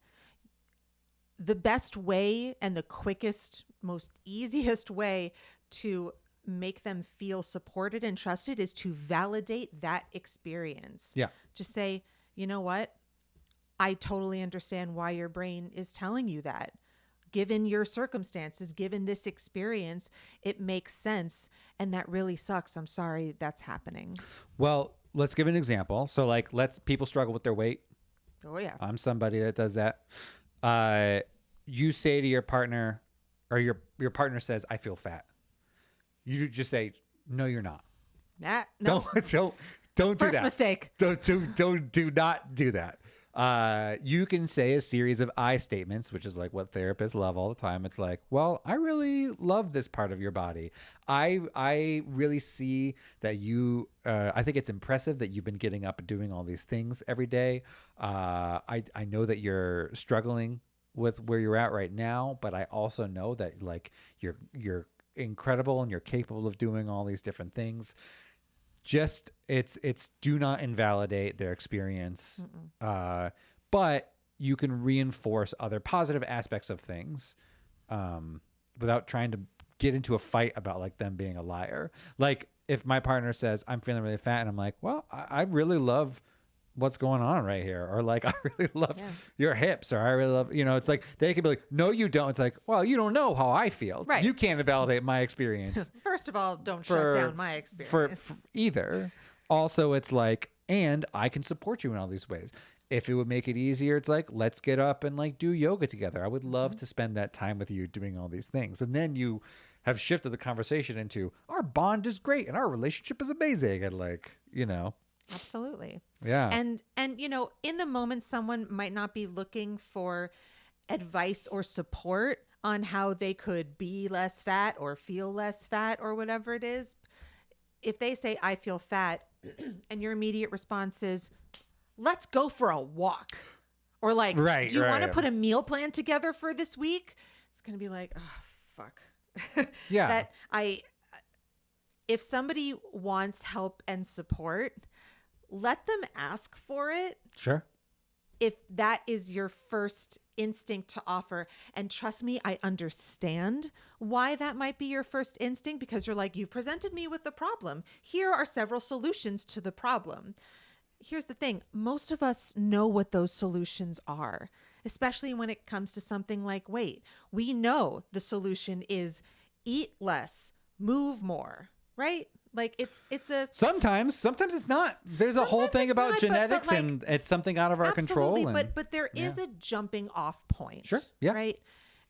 the best way and the quickest, most easiest way to make them feel supported and trusted is to validate that experience. Yeah. Just say, you know what? I totally understand why your brain is telling you that. Given your circumstances, given this experience, it makes sense. And that really sucks. I'm sorry that's happening. Well, let's give an example. So like, people struggle with their weight. Oh, yeah. I'm somebody that does that. You say to your partner, or your partner says, I feel fat. You just say, no, you're not. No. Don't do First that. mistake. Do not do that. You can say a series of I statements, which is like what therapists love all the time. It's like, well, I really love this part of your body. I really see that I think it's impressive that you've been getting up and doing all these things every day. I know that you're struggling with where you're at right now, but I also know that like you're incredible and you're capable of doing all these different things. Just it's do not invalidate their experience, but you can reinforce other positive aspects of things, without trying to get into a fight about like them being a liar. Like if my partner says I'm feeling really fat and I'm like, well, I really love what's going on right here, or like I really love your hips, or I really love, it's like they could be like, no you don't. It's like, well, you don't know how I feel, Right? You can't validate my experience. First of all, don't shut down my experience for either. Also, it's like, and I can support you in all these ways. If it would make it easier, it's like, let's get up and like do yoga together. I would love to spend that time with you doing all these things. And then you have shifted the conversation into our bond is great and our relationship is amazing, and like, Absolutely. yeah. And in the moment, someone might not be looking for advice or support on how they could be less fat or feel less fat or whatever it is. If they say, I feel fat, and your immediate response is, let's go for a walk. Or like, Right, do you want to right. put a meal plan together for this week? It's going to be like, oh, fuck. Yeah. If somebody wants help and support, let them ask for it. Sure. If that is your first instinct to offer. And trust me, I understand why that might be your first instinct, because you're like, you've presented me with the problem. Here are several solutions to the problem. Here's the thing. Most of us know what those solutions are, especially when it comes to something like weight. We know the solution is eat less, move more, right? Like it's a sometimes it's not. There's a whole thing about genetics, but and it's something out of our control. But there is a jumping off point. Sure. Yeah. Right.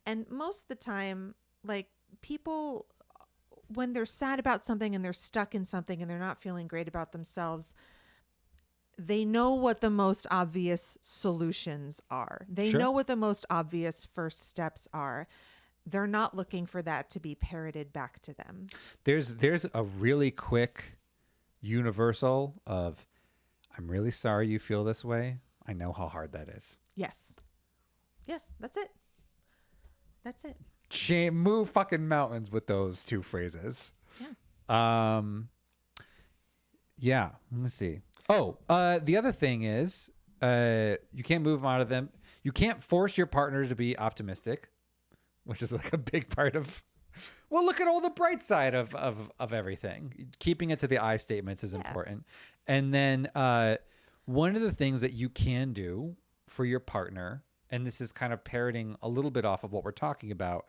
And most of the time, like people, when they're sad about something and they're stuck in something and they're not feeling great about themselves, they know what the most obvious solutions are. They know what the most obvious first steps are. They're not looking for that to be parroted back to them. There's a really quick universal of, I'm really sorry you feel this way. I know how hard that is. Yes. Yes, that's it. That's it. Move fucking mountains with those two phrases. Yeah. Yeah. Let me see. Oh, the other thing is, you can't move them out of them. You can't force your partner to be optimistic, which is like a big part of, well, look at all the bright side of everything. Keeping it to the I statements is important. And then one of the things that you can do for your partner, and this is kind of parroting a little bit off of what we're talking about,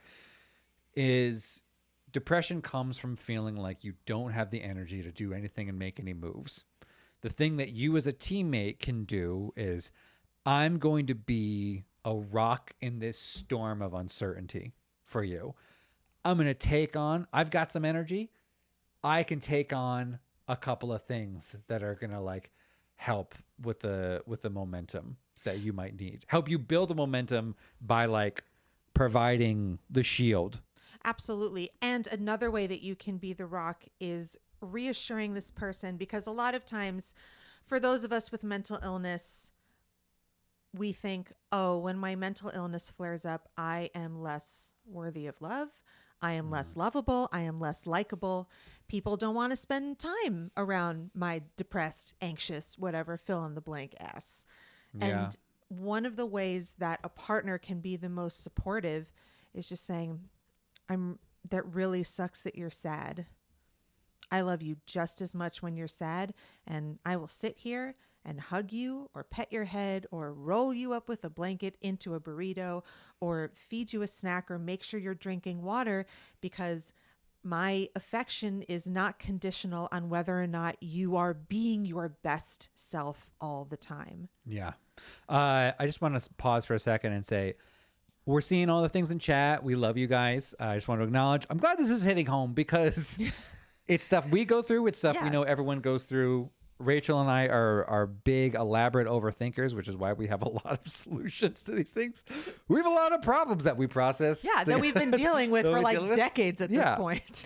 is depression comes from feeling like you don't have the energy to do anything and make any moves. The thing that you as a teammate can do is, I'm going to be a rock in this storm of uncertainty for you. I'm going to take on, I've got some energy. I can take on a couple of things that are going to like help with the momentum that you might need. Help you build a momentum by like providing the shield. Absolutely. And another way that you can be the rock is reassuring this person, because a lot of times for those of us with mental illness, we think, oh, when my mental illness flares up, I am less worthy of love. I am less lovable. I am less likable. People don't want to spend time around my depressed, anxious, whatever, fill in the blank ass. Yeah. And one of the ways that a partner can be the most supportive is just saying, that really sucks that you're sad. I love you just as much when you're sad, and I will sit here and hug you or pet your head or roll you up with a blanket into a burrito or feed you a snack or make sure you're drinking water, because my affection is not conditional on whether or not you are being your best self all the time. Yeah. I just want to pause for a second and say, we're seeing all the things in chat. We love you guys. I just want to acknowledge, I'm glad this is hitting home, because it's stuff we go through. It's stuff we know everyone goes through. Rachel and I are big, elaborate overthinkers, which is why we have a lot of solutions to these things. We have a lot of problems that we process. Yeah, that we've been dealing with for like decades at this point.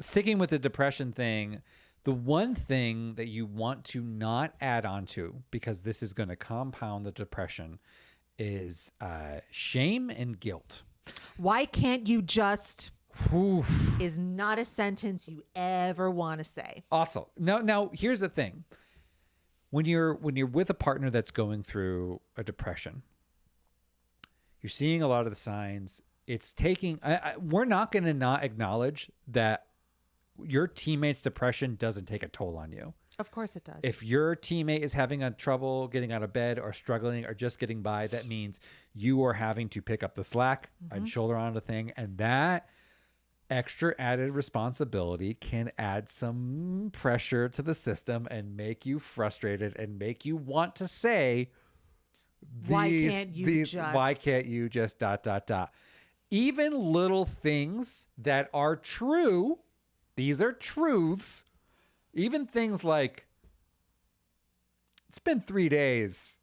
Sticking with the depression thing, the one thing that you want to not add on to, because this is going to compound the depression, is shame and guilt. Why can't you just... Whew. is not a sentence you ever want to say. Awesome. Now here's the thing. When you're with a partner that's going through a depression, you're seeing a lot of the signs. It's taking. We're not going to not acknowledge that your teammate's depression doesn't take a toll on you. Of course it does. If your teammate is having a trouble getting out of bed or struggling or just getting by, that means you are having to pick up the slack and shoulder on the thing, and that extra added responsibility can add some pressure to the system and make you frustrated and make you want to say, why can't you just ... Even little things that are true, these are truths, even things like, it's been 3 days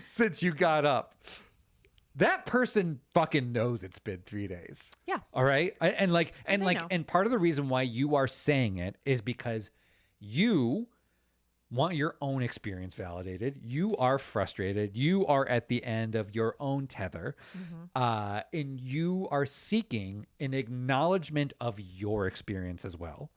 since you got up. That person fucking knows it's been 3 days. Yeah. All right. And part of the reason why you are saying it is because you want your own experience validated. You are frustrated. You are at the end of your own tether. And you are seeking an acknowledgement of your experience as well.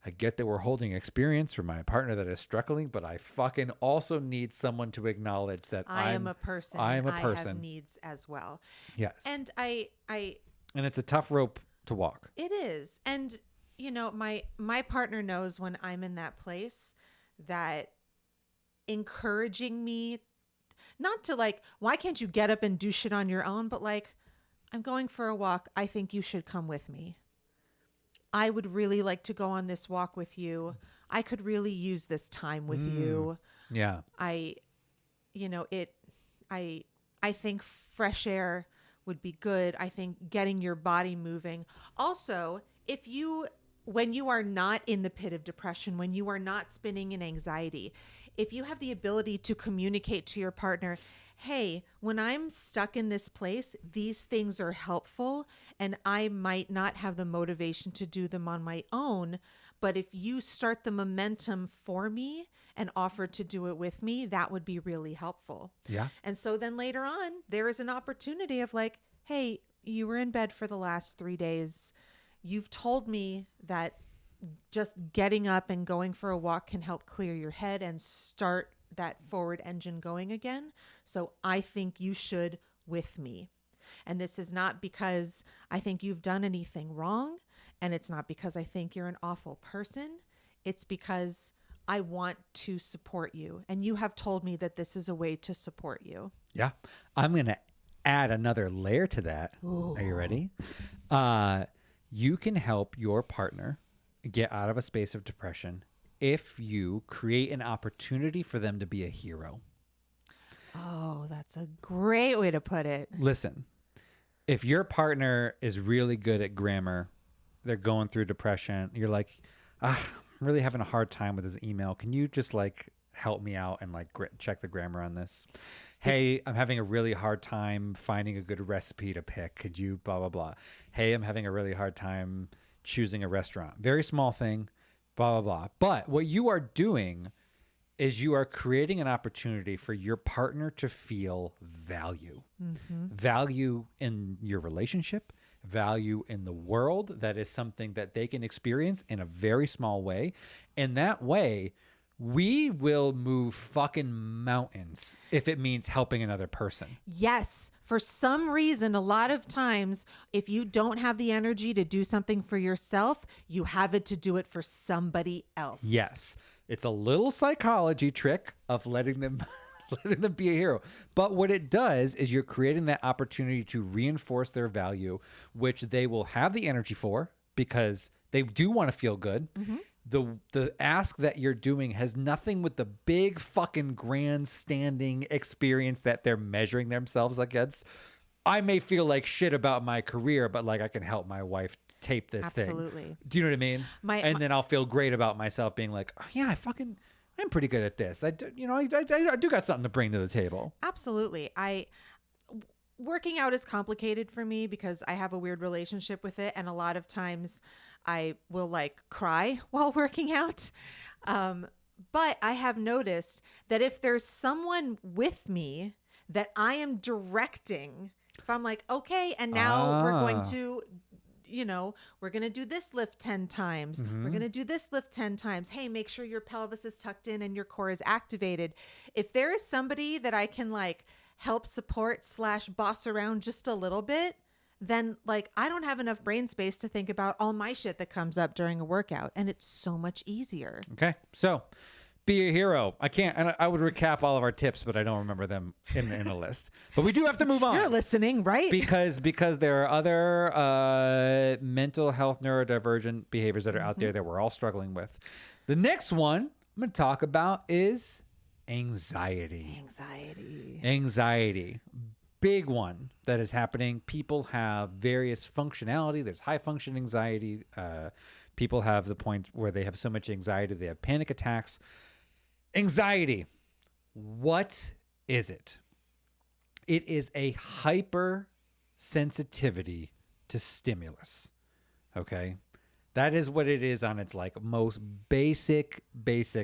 I get that we're holding experience for my partner that is struggling, but I fucking also need someone to acknowledge that I am a person. I am a I person. have needs as well. Yes. And and it's a tough rope to walk. It is. And you know, my partner knows when I'm in that place that encouraging me not to like, why can't you get up and do shit on your own, but like, I'm going for a walk. I think you should come with me. I would really like to go on this walk with you. I could really use this time with you. Yeah. I think fresh air would be good. I think getting your body moving. Also, when you are not in the pit of depression, when you are not spinning in anxiety, if you have the ability to communicate to your partner, hey, when I'm stuck in this place, these things are helpful and I might not have the motivation to do them on my own. But if you start the momentum for me and offer to do it with me, that would be really helpful. Yeah. And so then later on, there is an opportunity of like, hey, you were in bed for the last 3 days. You've told me that just getting up and going for a walk can help clear your head and start that forward engine going again. So I think you should with me. And this is not because I think you've done anything wrong. And it's not because I think you're an awful person. It's because I want to support you. And you have told me that this is a way to support you. Yeah. I'm going to add another layer to that. Ooh. Are you ready? You can help your partner get out of a space of depression if you create an opportunity for them to be a hero. Oh, that's a great way to put it. Listen, if your partner is really good at grammar, they're going through depression, you're like, I'm really having a hard time with this email. Can you just like help me out and like check the grammar on this? Hey, I'm having a really hard time finding a good recipe to pick. Could you blah, blah, blah. Hey, I'm having a really hard time choosing a restaurant. Very small thing, blah, blah, blah. But what you are doing is you are creating an opportunity for your partner to feel value. Value in your relationship, value in the world. That is something that they can experience in a very small way. And that way, we will move fucking mountains if it means helping another person. Yes. For some reason, a lot of times, if you don't have the energy to do something for yourself, you have it to do it for somebody else. Yes. It's a little psychology trick of letting them be a hero. But what it does is you're creating that opportunity to reinforce their value, which they will have the energy for because they do want to feel good. The ask that you're doing has nothing with the big fucking grandstanding experience that they're measuring themselves against. I may feel like shit about my career, but like I can help my wife tape this Absolutely. thing. Do you know what I mean? Then I'll feel great about myself being like, oh, yeah, I'm pretty good at this. I do got something to bring to the table. Absolutely. Working out is complicated for me because I have a weird relationship with it. And a lot of times I will like cry while working out. But I have noticed that if there's someone with me that I am directing If I'm like, okay, and now we're going Ah. to, we're going to do this lift 10 times. We're going to do this lift 10 times. Hey, make sure your pelvis is tucked in and your core is activated. If there is somebody that I can like help support / boss around just a little bit, then like I don't have enough brain space to think about all my shit that comes up during a workout. And it's so much easier. Okay. So be a hero. I can't, and I would recap all of our tips, but I don't remember them in a list. But we do have to move on. You're listening, right? Because there are other mental health neurodivergent behaviors that are out there that we're all struggling with. The next one I'm going to talk about is anxiety. Anxiety. Big one that is happening. People have various functionality. There's high function anxiety. People have the point where they have so much anxiety they have panic attacks. Anxiety. What is it? It is a hypersensitivity to stimulus. Okay? That is what it is on its like most basic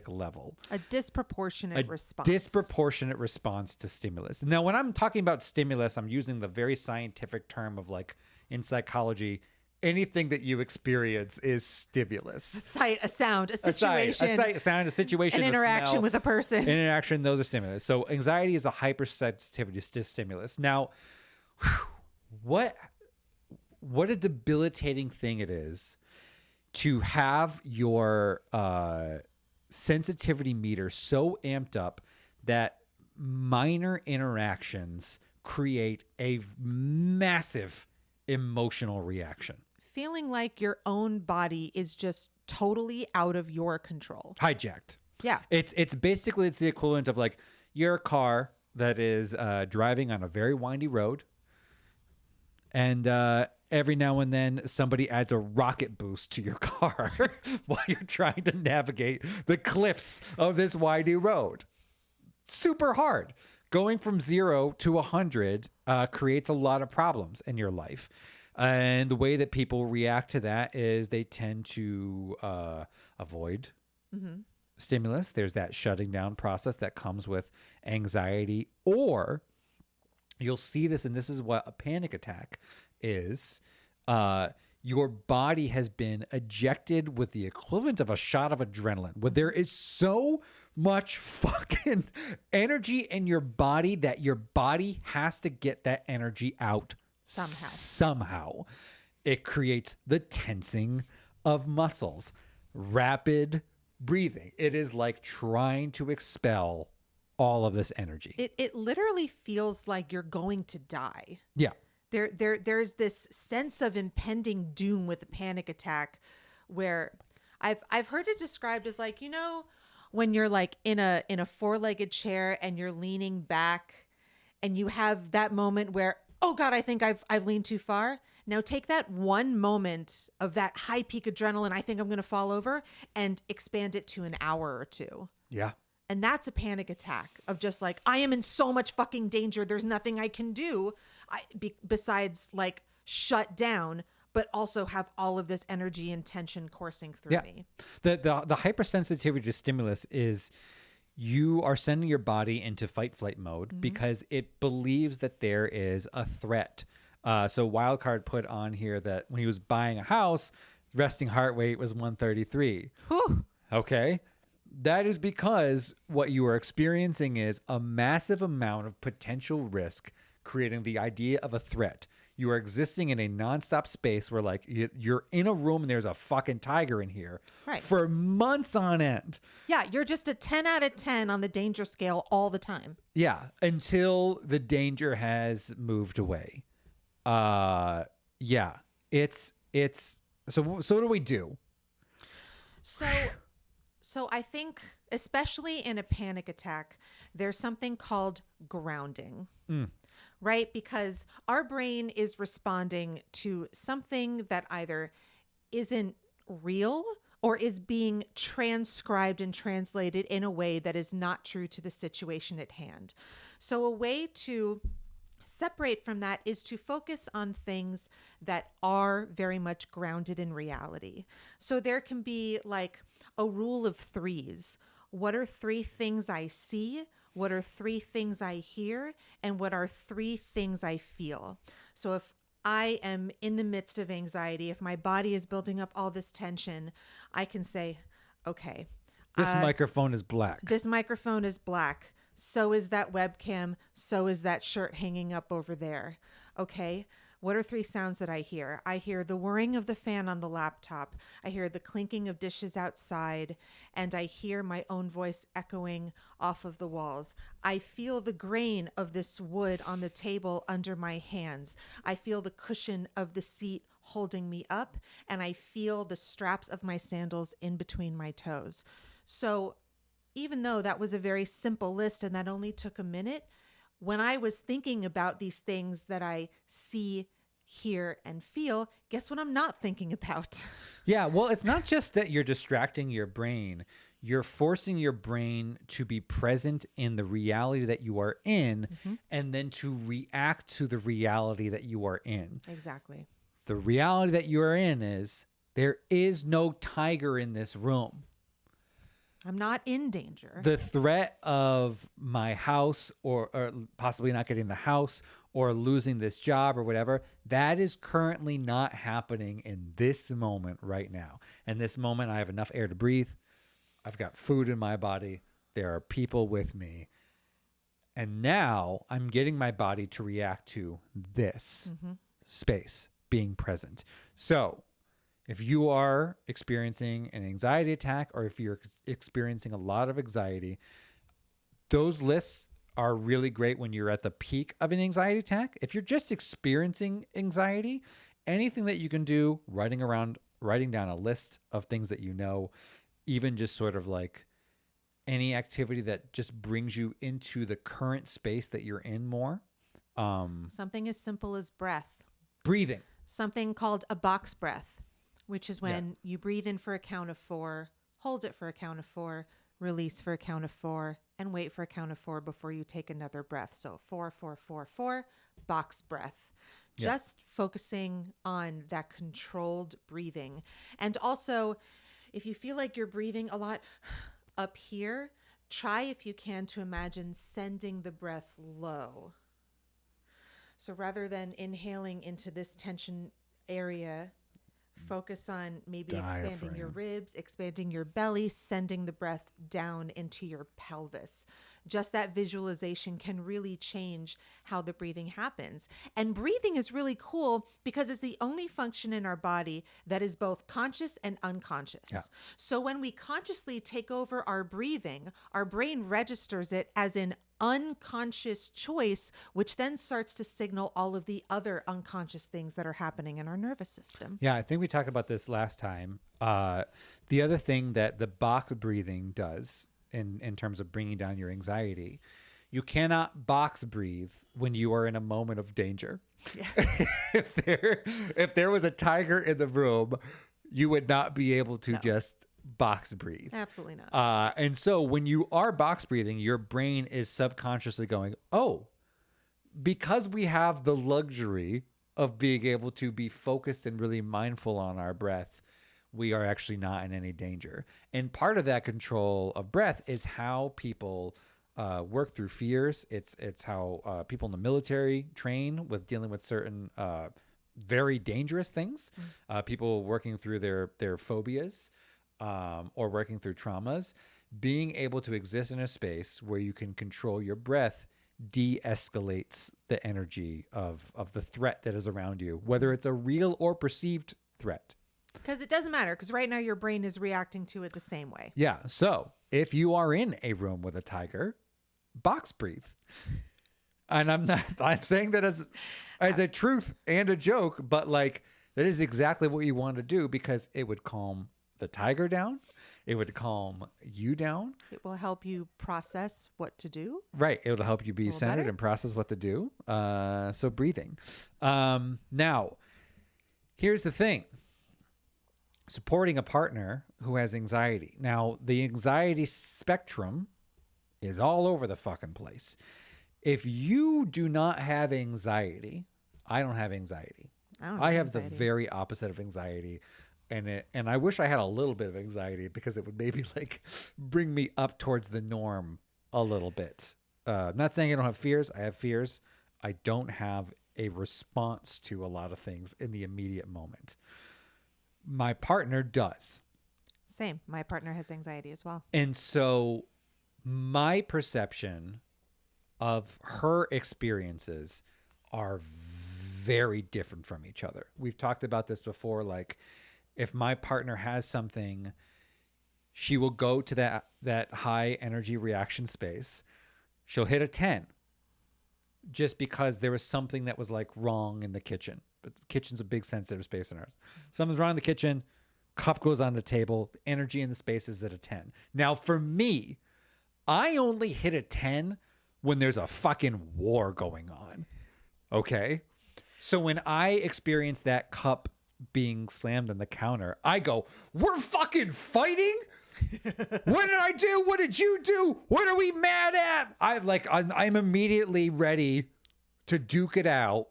level. A disproportionate response. Disproportionate response to stimulus. Now, when I'm talking about stimulus, I'm using the very scientific term of like in psychology, anything that you experience is stimulus. A sight, a sound, a situation. A sight, a sound, a situation, an interaction a smell, with a person. An interaction, those are stimulus. So anxiety is a hypersensitivity to stimulus. Now, what a debilitating thing it is to have your sensitivity meter so amped up that minor interactions create a massive emotional reaction. Feeling like your own body is just totally out of your control. Hijacked. Yeah. It's basically the equivalent of like you're a car that is driving on a very windy road, and every now and then somebody adds a rocket boost to your car while you're trying to navigate the cliffs of this windy road. Super hard. Going from 0 to 100 creates a lot of problems in your life. And the way that people react to that is they tend to avoid stimulus. There's that shutting down process that comes with anxiety. Or you'll see this, and this is what a panic attack is. Your body has been ejected with the equivalent of a shot of adrenaline, where there is so much fucking energy in your body that your body has to get that energy out somehow. It creates the tensing of muscles, rapid breathing. It is like trying to expel all of this energy. It literally feels like you're going to die. Yeah. There's this sense of impending doom with a panic attack where I've heard it described as like, when you're like in a 4-legged chair and you're leaning back and you have that moment where, oh God, I think I've leaned too far. Now take that one moment of that high peak adrenaline, I think I'm going to fall over, and expand it to an hour or two. Yeah. And that's a panic attack of just like, I am in so much fucking danger. There's nothing I can do besides like shut down, but also have all of this energy and tension coursing through me. The hypersensitivity to stimulus is you are sending your body into fight flight mode because it believes that there is a threat. So Wildcard put on here that when he was buying a house, resting heart rate was 133. Whew. Okay. That is because what you are experiencing is a massive amount of potential risk, creating the idea of a threat. You are existing in a nonstop space where like you're in a room and there's a fucking tiger in here for months on end. Yeah. You're just a 10 out of 10 on the danger scale all the time. Yeah. Until the danger has moved away. Yeah. It's so what do we do? So I think, especially in a panic attack, there's something called grounding, right? Because our brain is responding to something that either isn't real or is being transcribed and translated in a way that is not true to the situation at hand. So a way to separate from that is to focus on things that are very much grounded in reality. So there can be like a rule of threes. What are 3 things I see? what are 3 things I hear and what are 3 things I feel. So if I am in the midst of anxiety, if my body is building up all this tension, I can say, okay, This microphone is black. this microphone is black. So is that webcam. So is that shirt hanging up over there. Okay. What are 3 sounds that I hear? I hear the whirring of the fan on the laptop. I hear the clinking of dishes outside. And I hear my own voice echoing off of the walls. I feel the grain of this wood on the table under my hands. I feel the cushion of the seat holding me up. And I feel the straps of my sandals in between my toes. So even though that was a very simple list and that only took a minute, when I was thinking about these things that I see, hear, and feel, guess what I'm not thinking about? Yeah, well, it's not just that you're distracting your brain. You're forcing your brain to be present in the reality that you are in and then to react to the reality that you are in. Exactly. The reality that you are in is there is no tiger in this room. I'm not in danger. The threat of my house or possibly not getting the house or losing this job or whatever, that is currently not happening in this moment right now. In this moment, I have enough air to breathe. I've got food in my body. There are people with me. And now I'm getting my body to react to this space being present. So if you are experiencing an anxiety attack or if you're experiencing a lot of anxiety, those lists are really great when you're at the peak of an anxiety attack. If you're just experiencing anxiety, anything that you can do, writing down a list of things that you know, even just sort of like any activity that just brings you into the current space that you're in more. Something as simple as breath. Breathing. Something called a box breath, which is when you breathe in for a count of 4, hold it for a count of 4, release for a count of 4, and wait for a count of 4 before you take another breath. So 4, 4, 4, 4, box breath. Yeah. Just focusing on that controlled breathing. And also, if you feel like you're breathing a lot up here, try if you can to imagine sending the breath low. So rather than inhaling into this tension area, focus on maybe expanding your ribs, expanding your belly, sending the breath down into your pelvis. Just that visualization can really change how the breathing happens. And breathing is really cool because it's the only function in our body that is both conscious and unconscious. Yeah. So when we consciously take over our breathing, our brain registers it as an unconscious choice, which then starts to signal all of the other unconscious things that are happening in our nervous system. Yeah, I think we talked about this last time. The other thing that the box breathing does in terms of bringing down your anxiety, you cannot box breathe when you are in a moment of danger. Yeah. if there was a tiger in the room, you would not be able to just box breathe. Absolutely not. And so when you are box breathing, your brain is subconsciously going, oh, because we have the luxury of being able to be focused and really mindful on our breath, we are actually not in any danger. And part of that control of breath is how people work through fears. It's how people in the military train with dealing with certain very dangerous things. People working through their phobias or working through traumas. Being able to exist in a space where you can control your breath de-escalates the energy of the threat that is around you, whether it's a real or perceived threat. Because it doesn't matter, because right now your brain is reacting to it the same way. Yeah. So if you are in a room with a tiger, box breathe. And I'm saying that as a truth and a joke, but like that is exactly what you want to do because it would calm the tiger down. It would calm you down. It will help you process what to do. Right. It will help you be centered better. and process what to do. So breathing. Now, here's the thing. Supporting a partner who has anxiety. Now, the anxiety spectrum is all over the fucking place. If you do not have anxiety, I don't have anxiety. I have the very opposite of anxiety. And I wish I had a little bit of anxiety because it would maybe like bring me up towards the norm a little bit. Not saying I don't have fears. I have fears. I don't have a response to a lot of things in the immediate moment. My partner does. Same. My partner has anxiety as well. And so my perception of her experiences are very different from each other. We've talked about this before. Like, if my partner has something, she will go to that high energy reaction space. She'll hit a 10 just because there was something that was like wrong in the kitchen. But the kitchen's a big sensitive space in ours. Something's wrong in the kitchen. Cup goes on the table. Energy in the space is at a 10. Now, for me, I only hit a 10 when there's a fucking war going on. Okay? So when I experience that cup being slammed on the counter, I go, we're fucking fighting? What did I do? What did you do? What are we mad at? I'm immediately ready to duke it out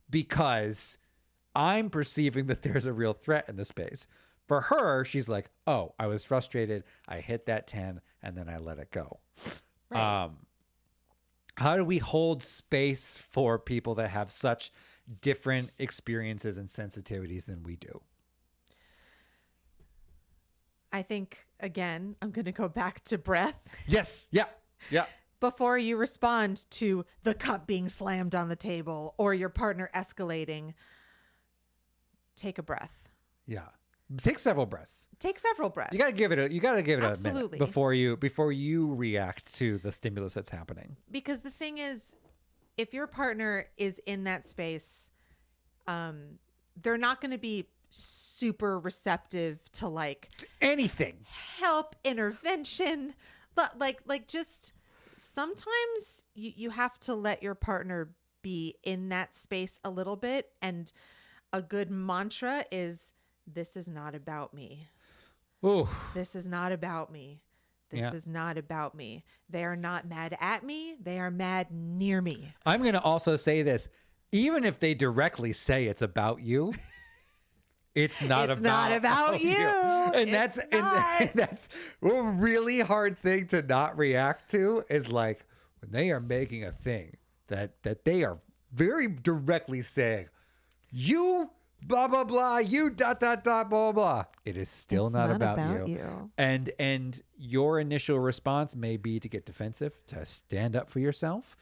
because I'm perceiving that there's a real threat in the space. For her, she's like, oh, I was frustrated. I hit that 10 and then I let it go. Right. How do we hold space for people that have such different experiences and sensitivities than we do? I think, again, I'm going to go back to breath. Yes. Yeah. Yeah. Before you respond to the cup being slammed on the table or your partner escalating, take a breath. Yeah. Take several breaths. Take several breaths. You gotta give it a Absolutely. minute before you react to the stimulus that's happening. Because the thing is, if your partner is in that space, they're not going to be super receptive to like Anything. help, intervention, but like just sometimes you have to let your partner be in that space a little bit. And a good mantra is, this is not about me. Ooh. This is not about me. This is not about me. They are not mad at me. They are mad near me. I'm going to also say this. Even if they directly say it's about you, it's not about you. And that's a really hard thing to not react to, is like when they are making a thing that they are very directly saying, you blah blah blah, you dot dot dot blah blah. It is still not about you. And your initial response may be to get defensive, to stand up for yourself,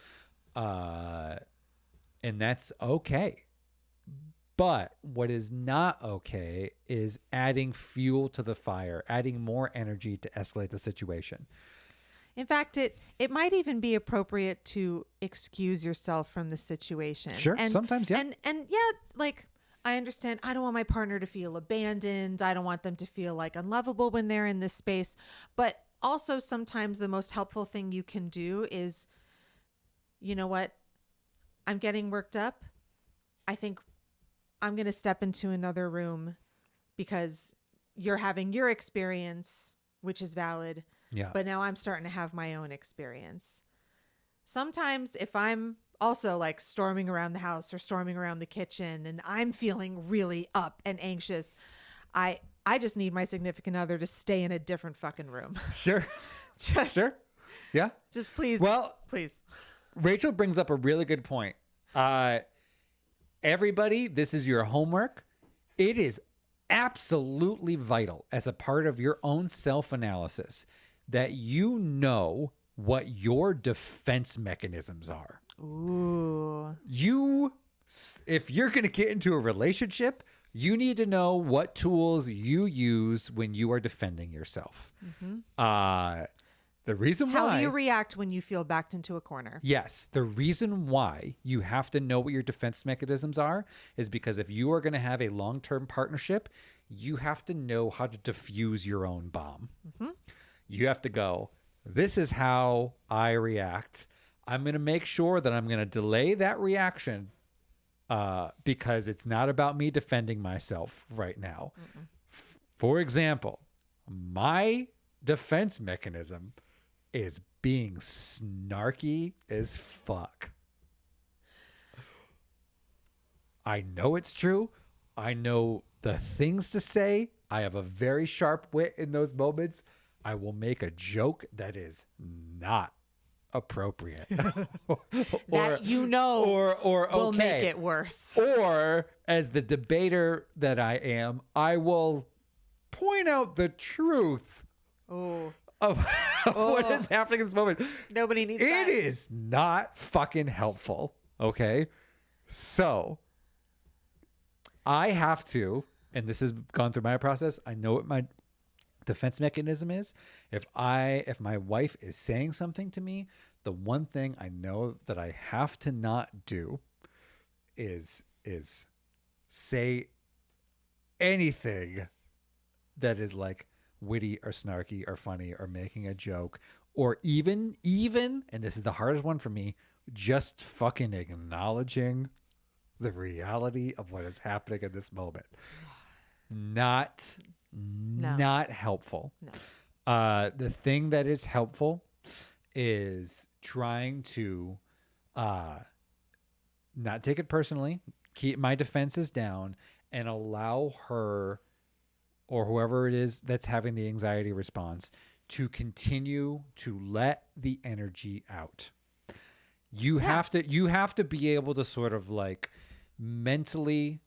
and that's okay. But what is not okay is adding fuel to the fire, adding more energy to escalate the situation. In fact, it might even be appropriate to excuse yourself from the situation. Sure, sometimes, yeah. And yeah, like, I understand. I don't want my partner to feel abandoned. I don't want them to feel like unlovable when they're in this space. But also sometimes the most helpful thing you can do is, you know what? I'm getting worked up. I think I'm going to step into another room because you're having your experience, which is valid. Yeah. But now I'm starting to have my own experience. Sometimes if I'm also like storming around the house or storming around the kitchen and I'm feeling really up and anxious, I just need my significant other to stay in a different fucking room. Sure. Sure. Yeah. Just please. Well, please. Rachel brings up a really good point. Everybody, this is your homework. It is absolutely vital as a part of your own self-analysis that you know what your defense mechanisms are. Ooh. If you're going to get into a relationship, you need to know what tools you use when you are defending yourself. Mm-hmm. The reason why... How do you react when you feel backed into a corner? Yes. The reason why you have to know what your defense mechanisms are is because if you are going to have a long-term partnership, you have to know how to diffuse your own bomb. Mm-hmm. You have to go, this is how I react. I'm going to make sure that I'm going to delay that reaction because it's not about me defending myself right now. Mm-mm. For example, my defense mechanism is being snarky as fuck. I know it's true. I know the things to say. I have a very sharp wit in those moments. I will make a joke that is not appropriate. That you know or okay. will make it worse. Or as the debater that I am, I will point out the truth Oh, of what is happening in this moment. nobody needs It that. is not fucking helpful. Okay. So I have to, and this has gone through my process. I know what my defense mechanism is. If my wife is saying something to me, the one thing I know that I have to not do is say anything that is like witty or snarky or funny or making a joke, or even, and this is the hardest one for me, just fucking acknowledging the reality of what is happening in this moment. Not helpful. No. The thing that is helpful is trying to not take it personally, keep my defenses down, and allow her or whoever it is that's having the anxiety response to continue to let the energy out. You have to be able to sort of like mentally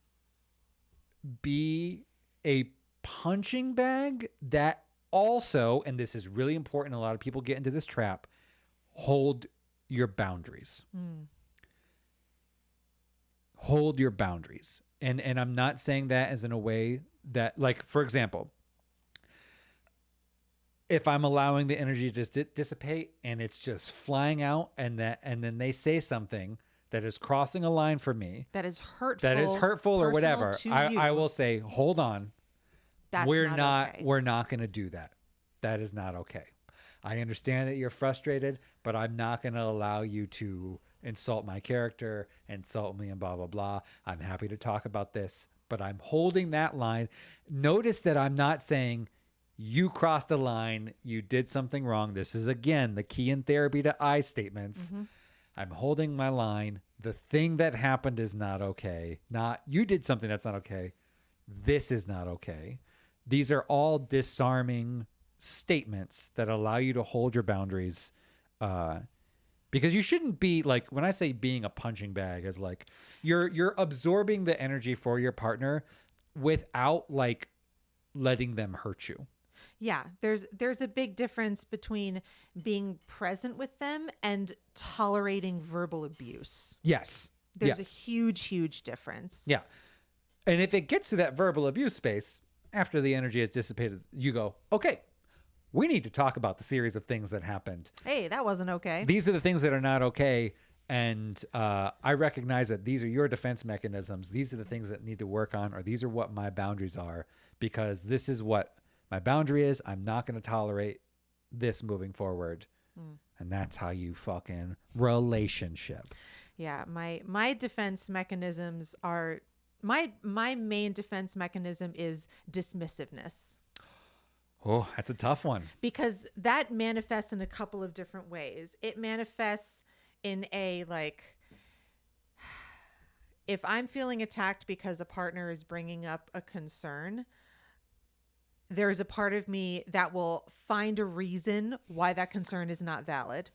be a punching bag that also, and this is really important, a lot of people get into this trap, hold your boundaries. Hold your boundaries. And I'm not saying that as in a way that, like, for example, if I'm allowing the energy to just dissipate and it's just flying out, and then they say something that is crossing a line for me, that is hurtful or whatever, to I you. will say, hold on. That's we're okay. We're not going to do that. That is not okay. I understand that you're frustrated, but I'm not going to allow you to insult my character, insult me, and blah, blah, blah. I'm happy to talk about this, but I'm holding that line. Notice that I'm not saying you crossed a line, you did something wrong. This is, again, the key in therapy to I statements. Mm-hmm. I'm holding my line. The thing that happened is not okay. Not you did something that's not okay. This is not okay. These are all disarming statements that allow you to hold your boundaries, because you shouldn't be like, when I say being a punching bag, is like you're absorbing the energy for your partner without like letting them hurt you. Yeah, there's a big difference between being present with them and tolerating verbal abuse. Yes. There's a huge difference. Yeah. And if it gets to that verbal abuse space, after the energy has dissipated, you go, okay, we need to talk about the series of things that happened. Hey, that wasn't okay. These are the things that are not okay. And I recognize that these are your defense mechanisms. These are the things that need to work on, or these are what my boundaries are, because this is what my boundary is. I'm not going to tolerate this moving forward. And that's how you fucking relationship. Yeah, my defense mechanisms are my main defense mechanism is dismissiveness. Oh, that's a tough one. Because that manifests in a couple of different ways. It manifests in a, like, if I'm feeling attacked because a partner is bringing up a concern, there's a part of me that will find a reason why that concern is not valid.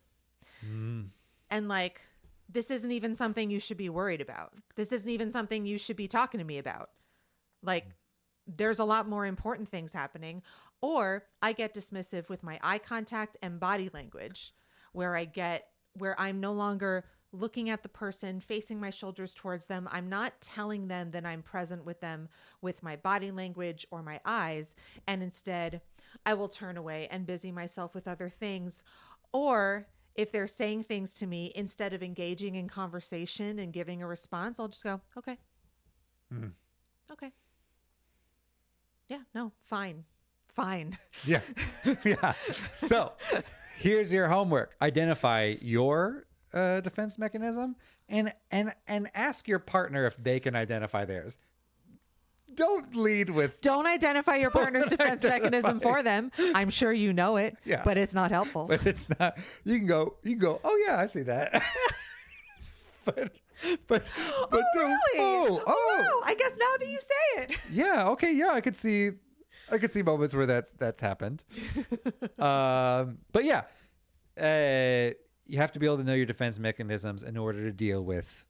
And like, this isn't even something you should be worried about. This isn't even something you should be talking to me about. Like, there's a lot more important things happening. Or I get dismissive with my eye contact and body language, where I'm no longer looking at the person, facing my shoulders towards them. I'm not telling them that I'm present with them with my body language or my eyes. And instead, I will turn away and busy myself with other things. Or if they're saying things to me, instead of engaging in conversation and giving a response, I'll just go, okay. Okay. Yeah, no, fine. Yeah. Yeah. So here's your homework. Identify your defense mechanism and ask your partner if they can identify theirs. Don't lead with... Don't identify your partner's defense mechanism for them. I'm sure you know it, Yeah. but it's not helpful. But it's not... You can go, oh yeah, I see that. but Oh, don't... really? Oh, wow. I guess now that you say it. Yeah, okay, yeah, I could see moments where that's happened. But yeah, you have to be able to know your defense mechanisms in order to deal with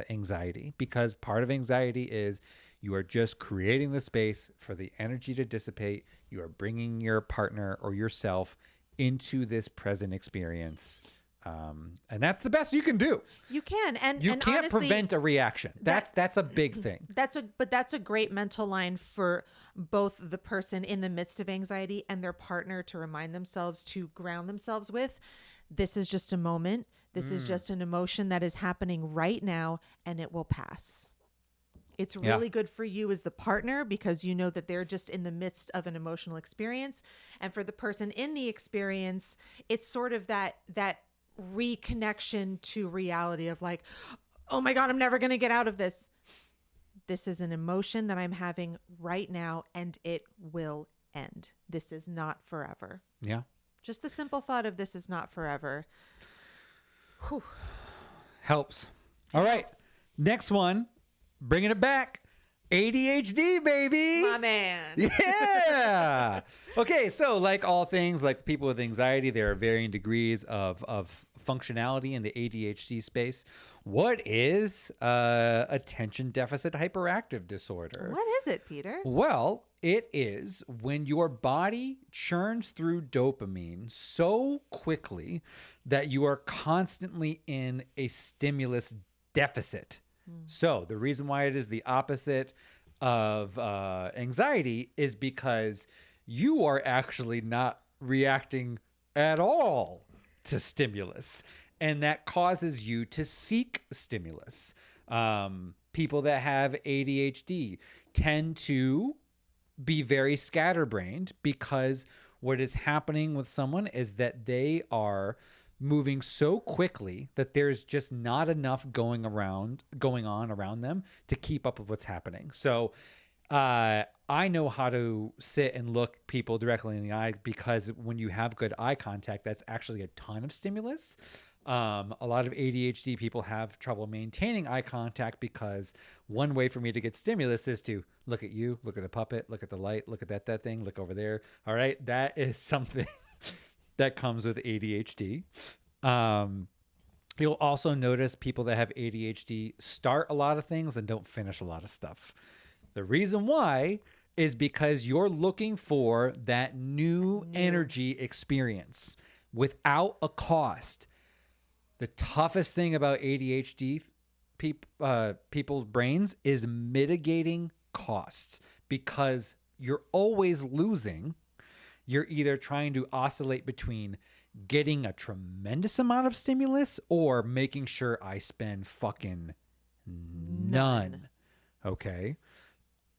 anxiety, because part of anxiety is you are just creating the space for the energy to dissipate. You are bringing your partner or yourself into this present experience. And that's the best you can do. You can, and You can't honestly, prevent a reaction. That's a big thing. That's a great mental line for both the person in the midst of anxiety and their partner to remind themselves, to ground themselves with. This is just a moment. This is just an emotion that is happening right now, and it will pass. It's really good for you as the partner because you know that they're just in the midst of an emotional experience. And for the person in the experience, it's sort of that reconnection to reality of like, oh my God, I'm never going to get out of this. This is an emotion that I'm having right now, and it will end. This is not forever. Yeah. Just the simple thought of this is not forever. Whew. Helps. All right. Helps. Next one. Bringing it back. ADHD, baby. My man. Yeah. Okay. So like all things, like people with anxiety, there are varying degrees of functionality in the ADHD space. What is attention deficit hyperactive disorder? What is it, Peter? Well, it is when your body churns through dopamine so quickly that you are constantly in a stimulus deficit. So the reason why it is the opposite of anxiety is because you are actually not reacting at all to stimulus, and that causes you to seek stimulus. People that have ADHD tend to be very scatterbrained because what is happening with someone is that they are moving so quickly that there's just not enough going on around them to keep up with what's happening. So I know how to sit and look people directly in the eye, because when you have good eye contact, that's actually a ton of stimulus. A lot of ADHD people have trouble maintaining eye contact because one way for me to get stimulus is to look at you, look at the puppet, look at the light, look at that thing, look over there. All right. That is something that comes with ADHD. You'll also notice people that have ADHD start a lot of things and don't finish a lot of stuff. The reason why is because you're looking for that new energy experience without a cost. The toughest thing about ADHD people's brains is mitigating costs, because you're always losing. You're either trying to oscillate between getting a tremendous amount of stimulus or making sure I spend fucking none. Okay.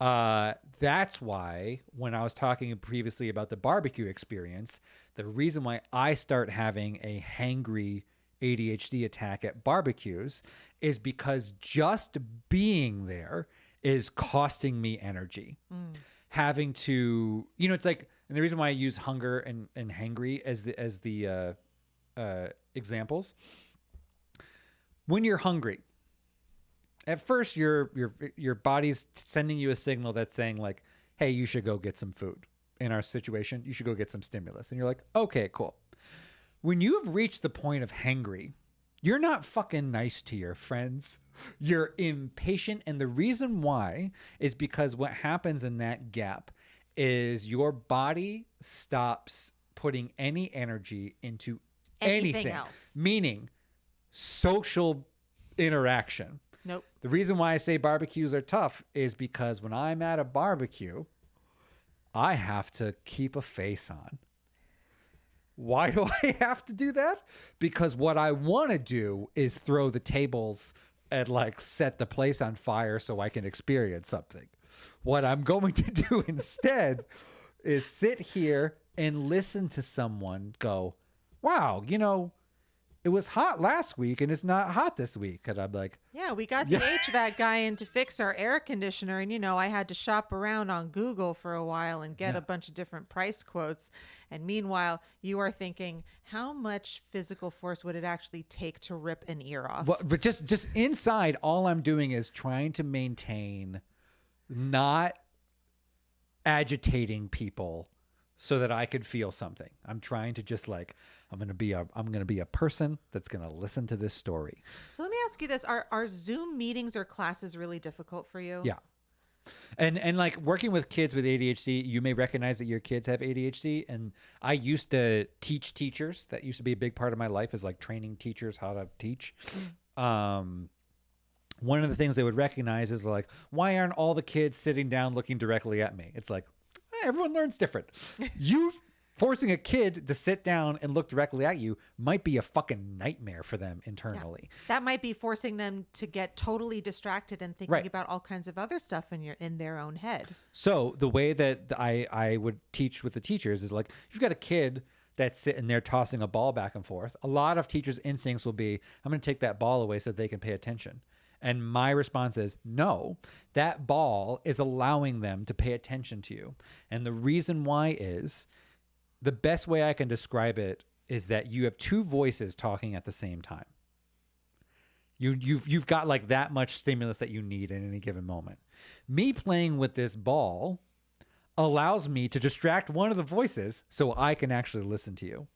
That's why when I was talking previously about the barbecue experience, the reason why I start having a hangry ADHD attack at barbecues is because just being there is costing me energy. Having to, it's like, and the reason why I use hunger and hangry as the examples, when you're hungry, at first your body's sending you a signal that's saying like, hey, you should go get some food. In our situation, you should go get some stimulus. And you're like, okay, cool. When you have reached the point of hangry, you're not fucking nice to your friends. You're impatient. And the reason why is because what happens in that gap is your body stops putting any energy into anything else. Meaning social interaction. Nope. The reason why I say barbecues are tough is because when I'm at a barbecue, I have to keep a face on. Why do I have to do that? Because what I want to do is throw the tables and like set the place on fire so I can experience something. What I'm going to do instead is sit here and listen to someone go, wow, it was hot last week and it's not hot this week. And I'm like, yeah, we got the HVAC guy in to fix our air conditioner. And, I had to shop around on Google for a while and get a bunch of different price quotes. And meanwhile, you are thinking, how much physical force would it actually take to rip an ear off? well, but just inside, all I'm doing is trying to maintain not agitating people so that I could feel something. I'm trying to just like, I'm going to be a person that's going to listen to this story. So let me ask you this. Are Zoom meetings or classes really difficult for you? Yeah. And like working with kids with ADHD, you may recognize that your kids have ADHD. And I used to teach teachers. That used to be a big part of my life, is like training teachers how to teach. One of the things they would recognize is like, why aren't all the kids sitting down looking directly at me? It's like, everyone learns different. You forcing a kid to sit down and look directly at you might be a fucking nightmare for them internally. Yeah. That might be forcing them to get totally distracted and thinking about all kinds of other stuff in their own head. So the way that I would teach with the teachers is like, if you've got a kid that's sitting there tossing a ball back and forth, a lot of teachers' instincts will be, I'm going to take that ball away so they can pay attention. And my response is, no, that ball is allowing them to pay attention to you. And the reason why is, the best way I can describe it is that you have two voices talking at the same time. You've got like that much stimulus that you need at any given moment. Me playing with this ball allows me to distract one of the voices so I can actually listen to you.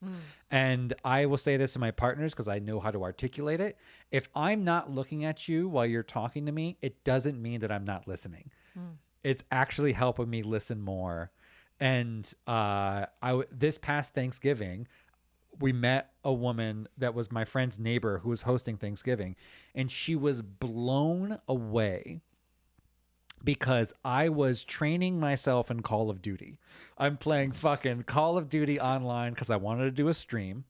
And I will say this to my partners because I know how to articulate it. If I'm not looking at you while you're talking to me, it doesn't mean that I'm not listening. It's actually helping me listen more. And this past Thanksgiving, we met a woman that was my friend's neighbor who was hosting Thanksgiving, and she was blown away because I was training myself in Call of Duty. I'm playing fucking Call of Duty online because I wanted to do a stream.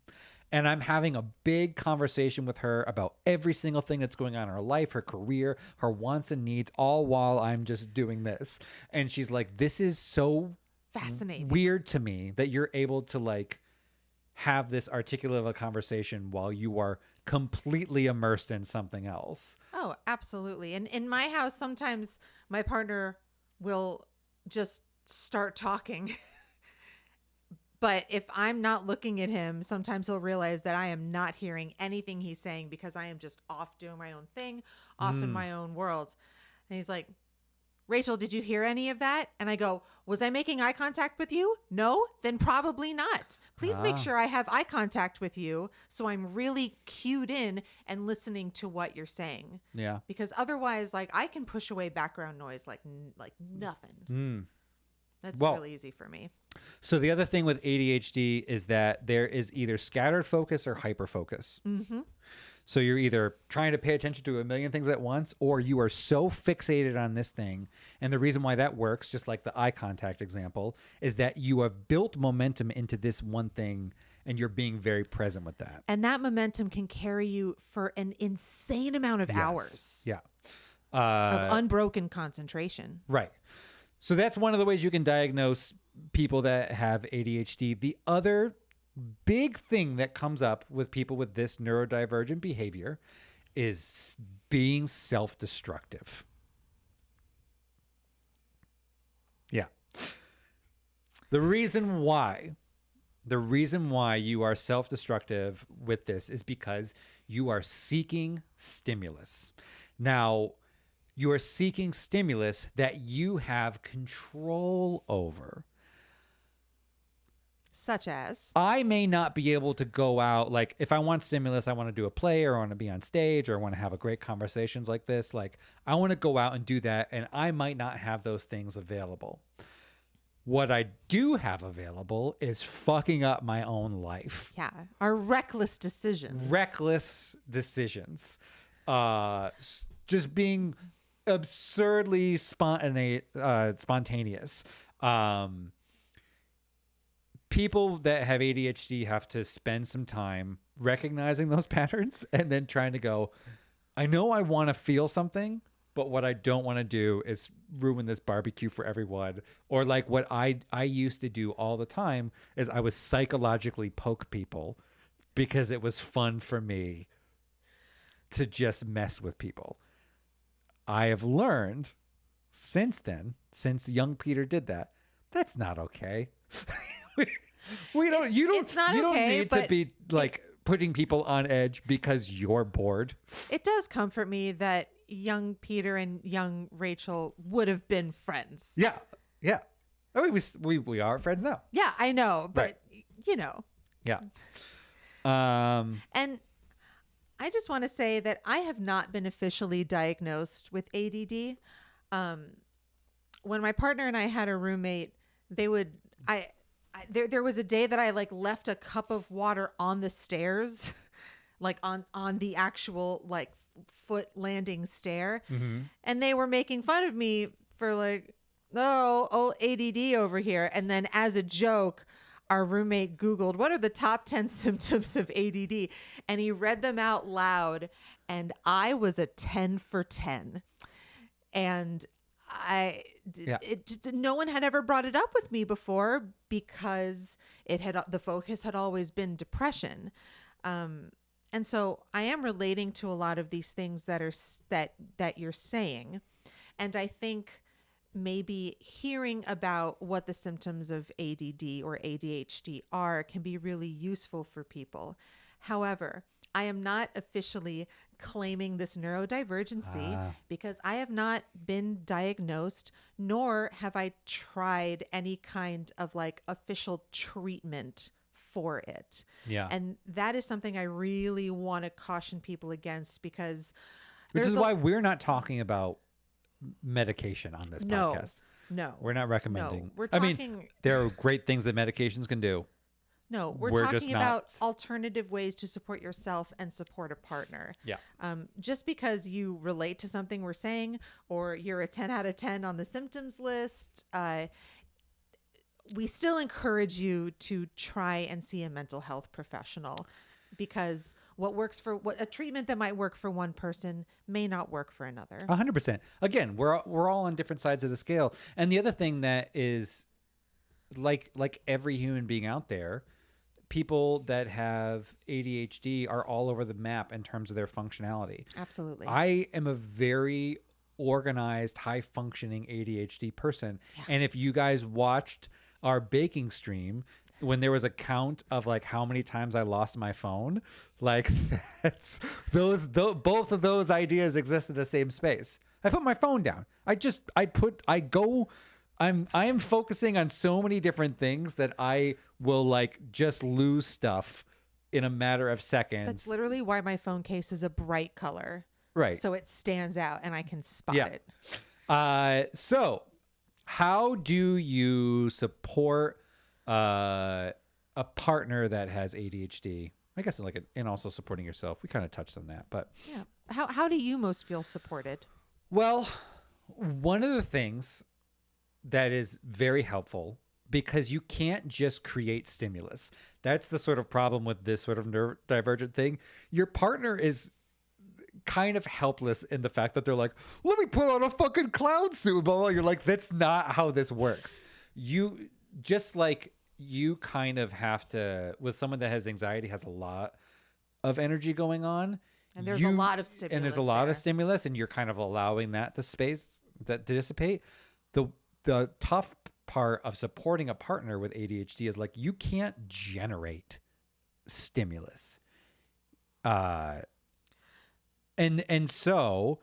And I'm having a big conversation with her about every single thing that's going on in her life, her career, her wants and needs, all while I'm just doing this. And she's like, this is so fascinating, weird to me that you're able to like have this articulate of a conversation while you are completely immersed in something else. Oh, absolutely. And in my house, sometimes my partner will just start talking. But if I'm not looking at him, sometimes he'll realize that I am not hearing anything he's saying because I am just off doing my own thing, off in my own world. And he's like, Rachel, did you hear any of that? And I go, was I making eye contact with you? No? Then probably not. Please make sure I have eye contact with you so I'm really cued in and listening to what you're saying. Yeah. Because otherwise, like, I can push away background noise like nothing. That's really easy for me. So the other thing with ADHD is that there is either scattered focus or hyper focus. So you're either trying to pay attention to a million things at once, or you are so fixated on this thing. And the reason why that works, just like the eye contact example, is that you have built momentum into this one thing and you're being very present with that. And that momentum can carry you for an insane amount of hours. Yeah. Of unbroken concentration. Right. So that's one of the ways you can diagnose people that have ADHD. The other big thing that comes up with people with this neurodivergent behavior is being self-destructive. Yeah. The reason why you are self-destructive with this is because you are seeking stimulus. Now, you are seeking stimulus that you have control over. Such as? I may not be able to go out, like if I want stimulus, I want to do a play or I want to be on stage or I want to have a great conversations like this. Like I want to go out and do that, and I might not have those things available. What I do have available is fucking up my own life. Yeah. Our reckless decisions. Reckless decisions. Just being absurdly spontaneous. People that have ADHD have to spend some time recognizing those patterns and then trying to go, I know I want to feel something, but what I don't want to do is ruin this barbecue for everyone. Or like what I used to do all the time is I would psychologically poke people because it was fun for me to just mess with people. I have learned since then, since young Peter did that, that's not okay. You don't need to be like putting people on edge because you're bored. It does comfort me that young Peter and young Rachel would have been friends. Yeah. I mean, we are friends now. Yeah, I know, but Right. you know. Yeah. And I just want to say that I have not been officially diagnosed with ADD. When my partner and I had a roommate, they would there was a day that I like left a cup of water on the stairs, like on the actual like foot landing stair, and they were making fun of me for like, oh, old ADD over here. And then as a joke, our roommate Googled, what are the top 10 symptoms of ADD? And he read them out loud. And I was a 10 for 10. And Yeah. no one had ever brought it up with me before because the focus had always been depression. And so I am relating to a lot of these things that you're saying. And I think maybe hearing about what the symptoms of ADD or ADHD are can be really useful for people. However, I am not officially claiming this neurodivergency because I have not been diagnosed, nor have I tried any kind of like official treatment for it. Yeah. And that is something I really want to caution people against, because Which is why we're not talking about medication on this podcast. No. We're not recommending. No, we're I mean, talking- there are great things that medications can do. No, we're just talking not- about alternative ways to support yourself and support a partner. Yeah. Just because you relate to something we're saying, or you're a 10 out of 10 on the symptoms list, we still encourage you to try and see a mental health professional, because what a treatment that might work for one person may not work for another. 100%. Again, we're all on different sides of the scale. And the other thing that is like every human being out there, people that have ADHD are all over the map in terms of their functionality. Absolutely. I am a very organized, high functioning ADHD person. Yeah. And if you guys watched our baking stream, when there was a count of like how many times I lost my phone, like that's both of those ideas exist in the same space. I put my phone down. I am focusing on so many different things that I will like just lose stuff in a matter of seconds. That's literally why my phone case is a bright color. Right. So it stands out and I can spot it. So how do you support a partner that has ADHD? I guess and also supporting yourself. We kind of touched on that, but yeah. How do you most feel supported? Well, one of the things that is very helpful, because you can't just create stimulus. That's the sort of problem with this sort of neurodivergent thing. Your partner is kind of helpless in the fact that they're like, let me put on a fucking clown suit, blah, blah. You're like, that's not how this works. You just like, you kind of have to, with someone that has anxiety, has a lot of energy going on. And there's a lot of stimulus. And there's a lot of stimulus, and you're kind of allowing that to dissipate. The tough part of supporting a partner with ADHD is like, you can't generate stimulus. And so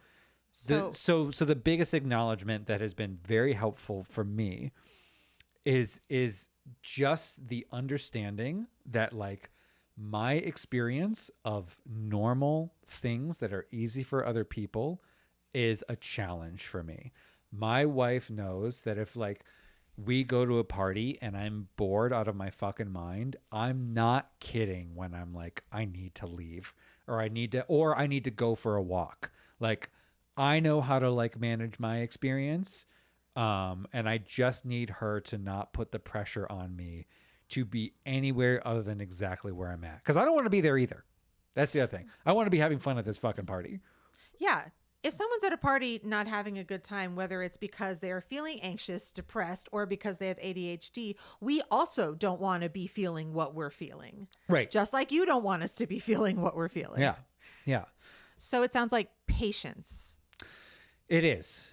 the biggest acknowledgement that has been very helpful for me is just the understanding that like my experience of normal things that are easy for other people is a challenge for me. My wife knows that if like we go to a party and I'm bored out of my fucking mind, I'm not kidding when I'm like, I need to leave, or I need to go for a walk. Like, I know how to like manage my experience. And I just need her to not put the pressure on me to be anywhere other than exactly where I'm at. 'Cause I don't want to be there either. That's the other thing. I want to be having fun at this fucking party. Yeah. If someone's at a party not having a good time, whether it's because they are feeling anxious, depressed, or because they have ADHD, we also don't want to be feeling what we're feeling. Right. Just like you don't want us to be feeling what we're feeling. Yeah. Yeah. So it sounds like patience. It is.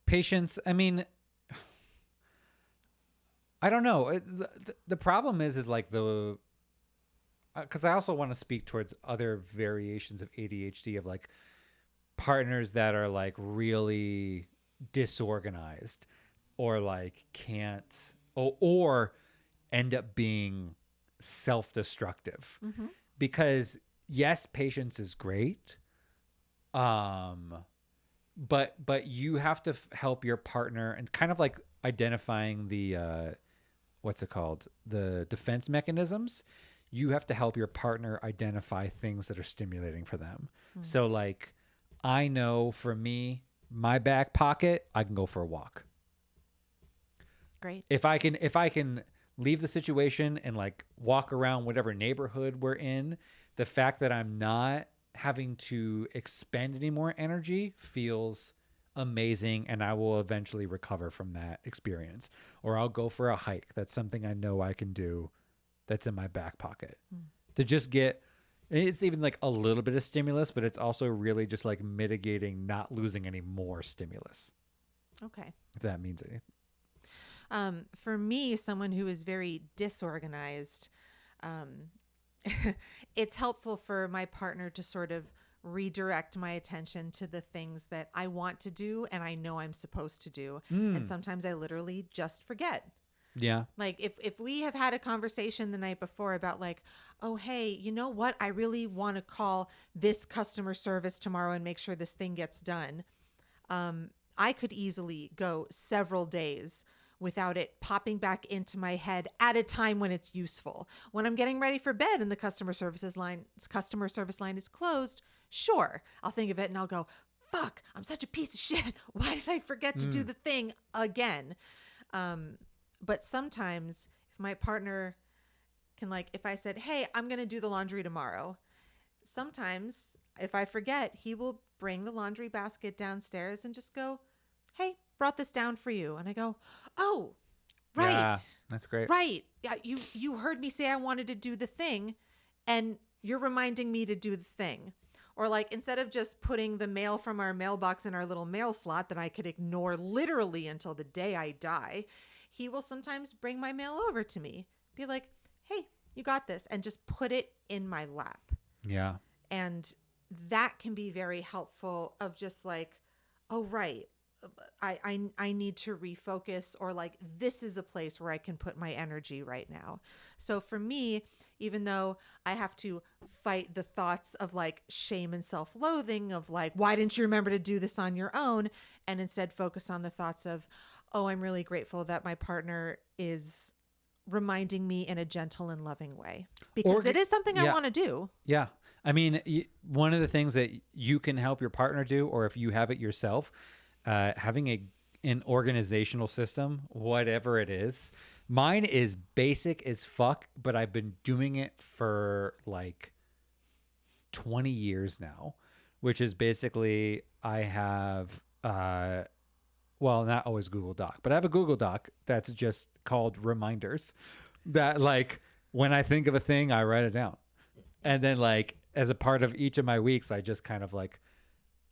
Patience. I mean, I don't know. The problem is like because I also want to speak towards other variations of ADHD, of like partners that are like really disorganized. or like can't, or end up being self-destructive. Mm-hmm. Because yes, patience is great. But you have to help your partner, and kind of like identifying the what's it called, the defense mechanisms. You have to help your partner identify things that are stimulating for them. So like, I know for me, my back pocket, I can go for a walk. Great. If I can leave the situation and like walk around whatever neighborhood we're in, the fact that I'm not having to expend any more energy feels amazing, and I will eventually recover from that experience. Or I'll go for a hike. That's something I know I can do, that's in my back pocket. To just get, it's even like a little bit of stimulus, but it's also really just like mitigating not losing any more stimulus, Okay. if that means anything. For me, someone who is very disorganized, it's helpful for my partner to sort of redirect my attention to the things that I want to do and I know I'm supposed to do. And sometimes I literally just forget. Yeah. Like if we have had a conversation the night before about like, oh, hey, you know what? I really want to call this customer service tomorrow and make sure this thing gets done. I could easily go several days without it popping back into my head at a time when it's useful. When I'm getting ready for bed and the customer service line is closed, sure, I'll think of it and I'll go, fuck, I'm such a piece of shit. Why did I forget to do the thing again? But sometimes if my partner can, like, if I said, hey, I'm going to do the laundry tomorrow, sometimes if I forget, he will bring the laundry basket downstairs and just go, hey, brought this down for you. And I go, oh, right. Yeah, that's great. Right. Yeah, you heard me say I wanted to do the thing and you're reminding me to do the thing. Or like, instead of just putting the mail from our mailbox in our little mail slot that I could ignore literally until the day I die, he will sometimes bring my mail over to me. Be like, hey, you got this. And just put it in my lap. Yeah. And that can be very helpful of just like, oh, right. I need to refocus, or like, this is a place where I can put my energy right now. So for me, even though I have to fight the thoughts of like shame and self-loathing of like, why didn't you remember to do this on your own? And instead focus on the thoughts of, oh, I'm really grateful that my partner is reminding me in a gentle and loving way, because it is something I want to do. Yeah. I mean, one of the things that you can help your partner do, or if you have it yourself, having an organizational system, whatever it is. Mine is basic as fuck, but I've been doing it for like 20 years now, which is basically I have, well, not always Google Doc, but I have a Google Doc that's just called reminders, that like when I think of a thing, I write it down. And then like as a part of each of my weeks, I just kind of like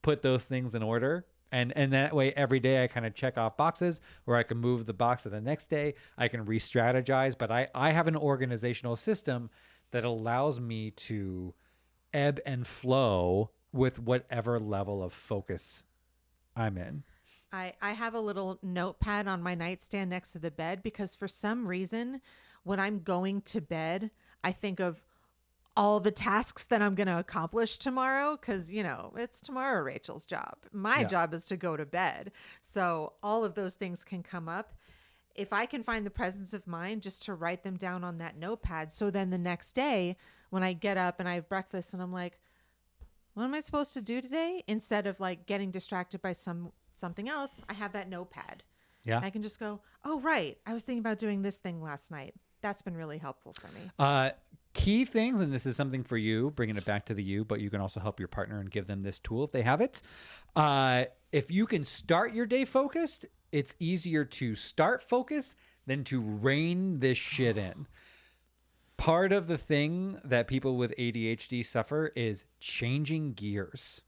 put those things in order. And that way, every day I kind of check off boxes, or I can move the box to the next day. I can re-strategize, but I have an organizational system that allows me to ebb and flow with whatever level of focus I'm in. I have a little notepad on my nightstand next to the bed, because for some reason, when I'm going to bed, I think of all the tasks that I'm going to accomplish tomorrow, because, you know, it's tomorrow Rachel's job. My job is to go to bed. So all of those things can come up. If I can find the presence of mind just to write them down on that notepad, so then the next day when I get up and I have breakfast and I'm like, what am I supposed to do today? Instead of like getting distracted by something else, I have that notepad. Yeah. And I can just go, oh, right, I was thinking about doing this thing last night. That's been really helpful for me. Key things, and this is something for you, bringing it back to the you, but you can also help your partner and give them this tool if they have it. If you can start your day focused, it's easier to start focused than to rein this shit in. Part of the thing that people with ADHD suffer is changing gears.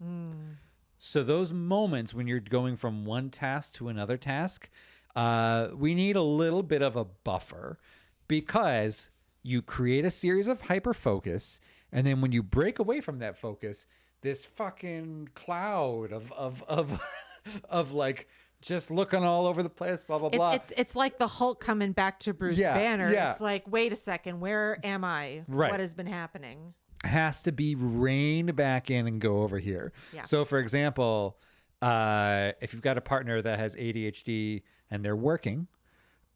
So those moments when you're going from one task to another task, we need a little bit of a buffer, because you create a series of hyper focus, and then when you break away from that focus, this fucking cloud of like just looking all over the place, blah, blah, blah. It's like the Hulk coming back to Bruce Banner. Yeah. It's like, wait a second, where am I? Right. What has been happening? Has to be reined back in and go over here. Yeah. So, for example, if you've got a partner that has ADHD and they're working,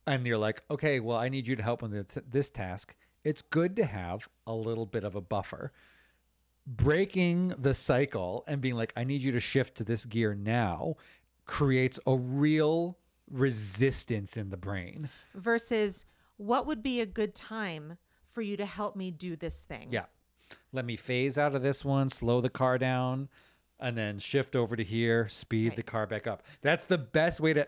and you're like, okay, well, I need you to help with this task. It's good to have a little bit of a buffer. Breaking the cycle and being like, I need you to shift to this gear now, creates a real resistance in the brain. Versus, what would be a good time for you to help me do this thing? Yeah. Let me phase out of this one, slow the car down, and then shift over to here, speed the car back up. That's the best way to,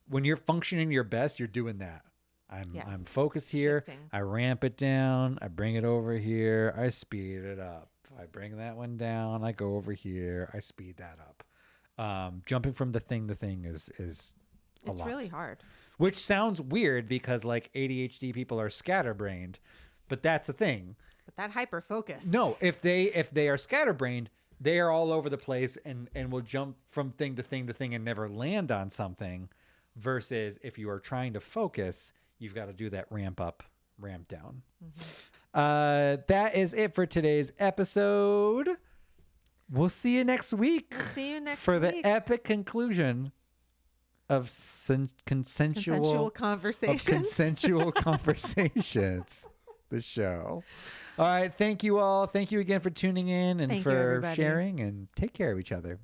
when you're functioning your best, you're doing that. I'm focused here. Shifting. I ramp it down. I bring it over here. I speed it up. I bring that one down. I go over here. I speed that up. Jumping from the thing is a It's lot. really hard. Which sounds weird because like ADHD people are scatterbrained, but that's the thing. But that hyper focus. No, if they are scatterbrained, they are all over the place and will jump from thing to thing to thing and never land on something. Versus if you are trying to focus, you've got to do that ramp up, ramp down. That is it for today's episode. We'll see you next week. We'll see you next for week. the epic conclusion of consensual conversations. Consensual conversations. The show. All right. Thank you all. Thank you again for tuning in and Thank you, for everybody. sharing, and take care of each other.